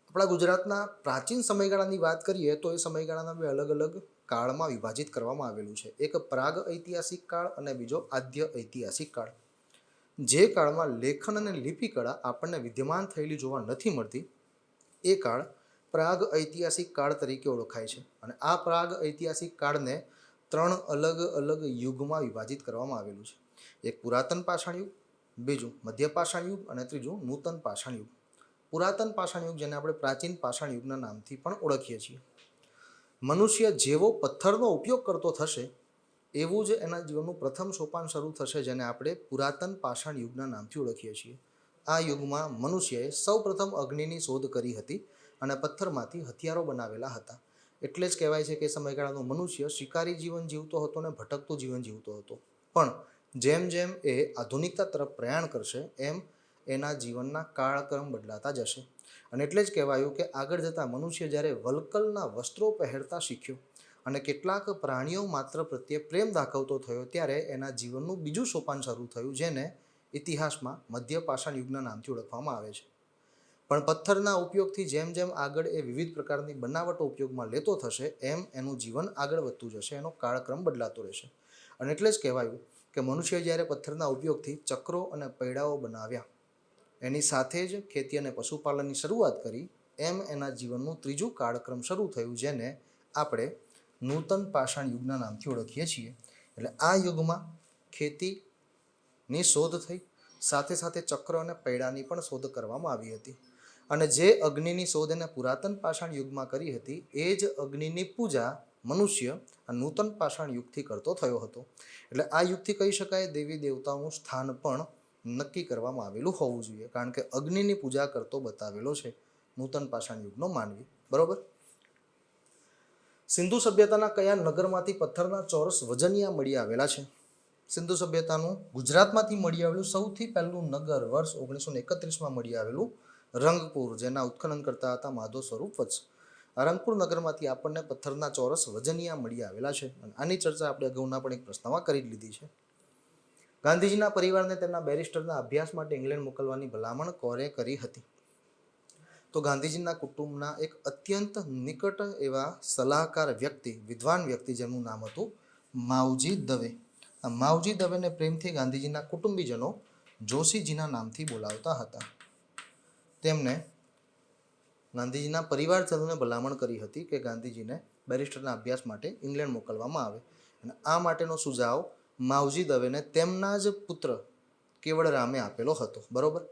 Speaker 1: આપણા ગુજરાતના પ્રાચીન સમયગાળાની વાત કરીએ તો એ સમયગાળાના 2 અલગ અલગ કાળમાં વિભાજિત કરવામાં આવેલું છે. એક પ્રાગ ઐતિહાસિક કાળ અને બીજો આદ્ય ઐતિહાસિક કાળ. જે કાળમાં લેખન અને લિપિ કળા આપણને વિદ્યમાન થયેલી જોવા નથી મળતી, એ કાળ પ્રાગ ઐતિહાસિક કાળ તરીકે ઓળખાય છે. અને આ પ્રાગ ઐતિહાસિક કાળને 3 અલગ અલગ યુગમાં વિભાજિત કરવામાં આવેલું છે. એક પુરાતન પાષાણ યુગ, બીજું મધ્ય પાષાણ યુગ અને ત્રીજું નૂતન પાષાણ યુગ. પુરાતન પાષાણ યુગ, જેને આપણે પ્રાચીન પાષાણ યુગના નામથી પણ ઓળખીએ છીએ. મનુષ્ય જેવો પથ્થરનો ઉપયોગ કરતો થશે એવું જ એના જીવનનું પ્રથમ સોપાન શરૂ થશે, જેને આપણે પુરાતન પાષાણ યુગના નામથી ઓળખીએ છીએ. આ યુગમાં મનુષ્યએ સૌપ્રથમ અગ્નિની શોધ કરી હતી અને પથ્થરમાંથી હથિયારો બનાવેલા હતા. એટલે જ કહેવાય છે કે સમયગાળાનો મનુષ્ય શિકારી જીવન જીવતો હતો અને ભટકતું જીવન જીવતો હતો. પણ જેમ જેમ એ આધુનિકતા તરફ પ્રયાણ કરશે એમ એના જીવનના કાળક્રમ બદલાતા જશે. અને એટલે જ કહેવાયું કે આગળ જતાં મનુષ્ય જ્યારે વલ્કલના વસ્ત્રો પહેરતા શીખ્યો અને કેટલાક પ્રાણીઓ માત્ર પ્રત્યે પ્રેમ દાખવતો થયો, ત્યારે એના જીવનનું બીજું સોપાન શરૂ થયું, જેને ઇતિહાસમાં મધ્ય પાષાણ યુગના નામથી ઓળખવામાં આવે છે. પણ પથ્થરના ઉપયોગથી જેમ જેમ આગળ એ વિવિધ પ્રકારની બનાવટો ઉપયોગમાં લેતો થશે એમ એનું જીવન આગળ વધતું જશે, એનો કાળક્રમ બદલાતો રહેશે. અને એટલે જ કહેવાયું કે મનુષ્યએ જ્યારે પથ્થરના ઉપયોગથી ચક્રો અને પૈડાઓ બનાવ્યા, એની સાથે જ ખેતી અને પશુપાલનની શરૂઆત કરી, એમ એના જીવનનું ત્રીજું કાળક્રમ શરૂ થયું, જેને આપણે નૂતન પાષાણ યુગના નામથી ઓળખીએ છીએ. એટલે આ યુગમાં ખેતીની શોધ થઈ, સાથે સાથે ચક્ર અને પૈડાની પણ શોધ કરવામાં આવી હતી. અને જે અગ્નિની શોધ એને પુરાતન પાષાણ યુગમાં કરી હતી, એ જ અગ્નિની પૂજા મનુષ્ય આ નૂતન પાષાણ યુગથી કરતો થયો હતો. એટલે આ યુગથી કહી શકાય દેવી દેવતાઓનું સ્થાન પણ નક્કી કરવામાં આવેલું હોવું જોઈએ, કારણ કે અગ્નિની પૂજા કરતો બતાવેલો છે નૂતન પાષાણ યુગનો માનવી. બરોબર. સિંધુ સભ્યતાના કયા નગરમાંથી પથ્થરના ચોરસ વજનિયા મળી આવેલા છે? સિંધુ સભ્યતાનું ગુજરાતમાંથી મળી આવેલું સૌથી પહેલું નગર વર્ષ 1931માં મળી આવેલું રંગપુર, જેના ઉત્ખનન કરતા હતા માધવ સ્વરૂપ વત્સ. રંગપુર નગરમાંથી આપણને પથ્થરના ચોરસ વજનિયા મળી આવેલા છે. અને આની ચર્ચા આપણે અગાઉના પણ એક પ્રશ્નમાં કરી લીધી છે. ગાંધીજીના પરિવારને તેમના બેરિસ્ટરના અભ્યાસ માટે ઇંગ્લેન્ડ મોકલવાની ભલામણ કોરે કરી હતી? તો ગાંધીજીના કુટુંબના એક અત્યંત નિકટ એવા સલાહકાર વ્યક્તિ, વિદ્વાન વ્યક્તિ, જેમનું નામ હતું માવજી દવે. આ માવજી દવેને પ્રેમથી ગાંધીજીના કુટુંબીજનો જોશીજીના નામથી બોલાવતા હતા. તેમણે ગાંધીજીના પરિવારજનોને ભલામણ કરી હતી કે ગાંધીજીને બેરિસ્ટરના અભ્યાસ માટે ઇંગ્લેન્ડ મોકલવામાં આવે. અને આ માટેનો સુઝાવ માવજી દવેને તેમના જ પુત્ર કેવળરામે આપેલો હતો. બરોબર.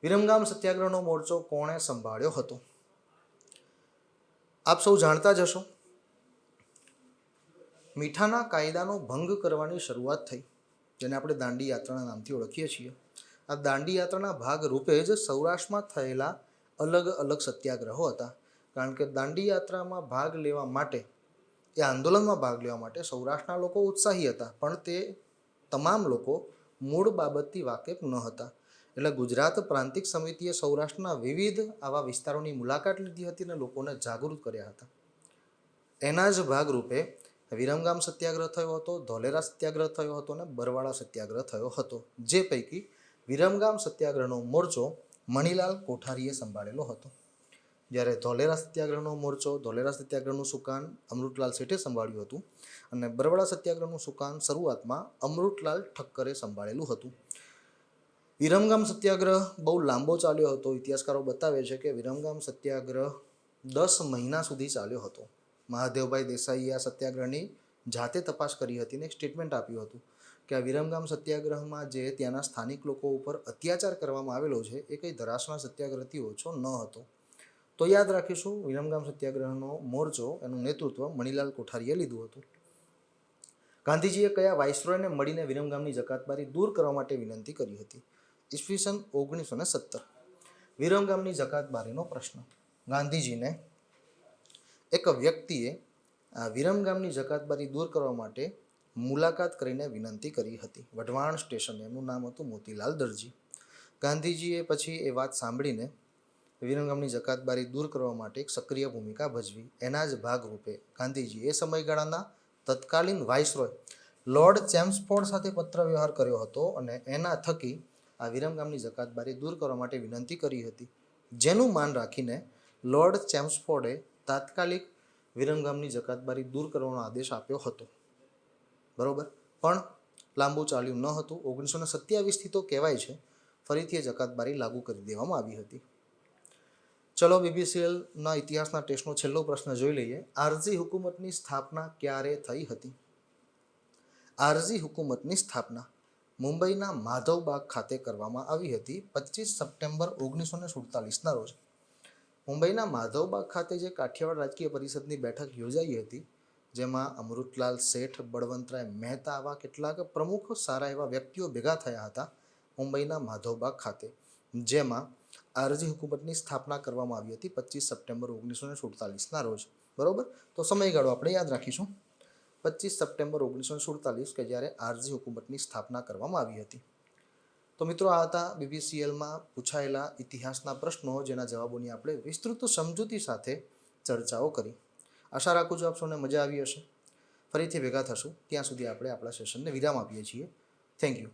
Speaker 1: વિરમગામ સત્યાગ્રહનો મોરચો કોણે સંભાળ્યો હતો? આપ સૌ જાણતા જ હશો, મીઠાના કાયદાનો ભંગ કરવાની શરૂઆત થઈ, જેને આપણે દાંડી યાત્રાના નામથી ઓળખીએ છીએ. આ દાંડી યાત્રાના ભાગ રૂપે જ સૌરાષ્ટ્રમાં થયેલા અલગ અલગ સત્યાગ્રહો હતા. કારણ કે દાંડી યાત્રામાં ભાગ લેવા માટે, એ આંદોલનમાં ભાગ લેવા માટે સૌરાષ્ટ્રના લોકો ઉત્સાહી હતા, પણ તે તમામ લોકો મૂળ બાબતથી વાકેફ ન હતા. એટલે ગુજરાત પ્રાંતિક સમિતિએ સૌરાષ્ટ્રના વિવિધ આવા વિસ્તારોની મુલાકાત લીધી હતી અને લોકોને જાગૃત કર્યા હતા. એના જ ભાગરૂપે વિરમગામ સત્યાગ્રહ થયો હતો, ધોલેરા સત્યાગ્રહ થયો હતો અને બરવાળા સત્યાગ્રહ થયો હતો. જે પૈકી વિરમગામ સત્યાગ્રહનો મોરચો મણિલાલ કોઠારીએ સંભાળેલો હતો, જ્યારે ધોલેરા સત્યાગ્રહનો મોરચો, ધોલેરા સત્યાગ્રહનું સુકાન અમૃતલાલ શેઠે સંભાળ્યું હતું અને બરવાળા સત્યાગ્રહનું સુકાન શરૂઆતમાં અમૃતલાલ ઠક્કરે સંભાળેલું હતું. વિરમગામ સત્યાગ્રહ બહુ લાંબો ચાલ્યો હતો. ઇતિહાસકારો બતાવે છે કે વિરમગામ સત્યાગ્રહ 10 મહિના સુધી ચાલ્યો હતો. મહાદેવભાઈ દેસાઈએ આ સત્યાગ્રહની જાતે તપાસ કરી હતી અને એક સ્ટેટમેન્ટ આપ્યું હતું કે આ વિરમગામ સત્યાગ્રહમાં જે ત્યાંના સ્થાનિક લોકો ઉપર અત્યાચાર કરવામાં આવેલો છે એ કંઈ ધરાસણા સત્યાગ્રહથી ઓછો ન હતો. તો યાદ રાખીશું, વિરમગામ સત્યાગ્રહનો મોરચો, એનું નેતૃત્વ મણિલાલ કોઠારીએ લીધું હતું. ગાંધીજીએ કયા વાઇસરોયને મળીને વિરમગામની જકાતબારી દૂર કરવા માટે વિનંતી કરી હતી? ઈસવીસન 1917. વિરમગામની જકાતબારીનો પ્રશ્ન. ગાંધીજીને એક વ્યક્તિએ વિરમગામની જકાતબારી દૂર કરવા માટે મુલાકાત કરીને વિનંતી કરી હતી. વઢવાણ સ્ટેશન, એમનું નામ હતું મોતીલાલ દરજી. ગાંધીજીએ પછી એ વાત સાંભળીને વિરમગામની જકાતબારી દૂર કરવા માટે એક સક્રિય ભૂમિકા ભજવી. એના જ ભાગરૂપે ગાંધીજી એ સમયગાળાના તત્કાલીન વાઇસરોય લોર્ડ ચેમ્સફોર્ડ સાથે પત્ર વ્યવહાર કર્યો હતો અને એના થકી આ વિરમગામની જકાતબારી દૂર કરવા માટે વિનંતી કરી હતી, જેનું માન રાખીને લોર્ડ ચેમ્સફોર્ડે તાત્કાલિક વિરમગામની જકાતબારી દૂર કરવાનો આદેશ આપ્યો હતો. બરોબર. પણ લાંબુ ચાલ્યું ન હતું. 1927થી તો કહેવાય છે ફરીથી એ જકાતબારી લાગુ કરી દેવામાં આવી હતી. ચલો બીબીસીએલના ઇતિહાસના ટેસ્ટનો છેલ્લો પ્રશ્ન જોઈ લઈએ. આરઝી હુકુમતની સ્થાપના ક્યારે થઈ હતી? આરઝી હુકુમતની સ્થાપના મુંબઈના માધવબાગ ખાતે કરવામાં આવી હતી 25 સપ્ટેમ્બર 1947ના રોજ. મુંબઈના માધવબાગ ખાતે જે કાઠિયાવાડ રાજકીય પરિષદની બેઠક યોજાઈ હતી, જેમાં અમૃતલાલ શેઠ, બળવંતરાય મહેતા, આવા કેટલાક પ્રમુખ સારા એવા વ્યક્તિઓ ભેગા થયા હતા મુંબઈના માધવબાગ ખાતે, જેમાં આરઝી હુકુમતની સ્થાપના કરવામાં આવી હતી 25 સપ્ટેમ્બર 1947ના રોજ. બરોબર. તો સમયગાળો આપણે યાદ રાખીશું, 25 સપ્ટેમ્બર 1947 કે જ્યારે આરઝી હુકુમતની સ્થાપના કરવામાં આવી હતી. તો મિત્રો, આ હતા બીબીસીએલમાં પૂછાયેલા ઇતિહાસના પ્રશ્નો, જેના જવાબોની આપણે વિસ્તૃત સમજૂતી સાથે ચર્ચાઓ કરી. આશા રાખું છું આપ સૌને મજા આવી હશે. ફરીથી ભેગા થશું, ત્યાં સુધી આપણે આપણા સેશનને વિરામ આપીએ છીએ. Thank you.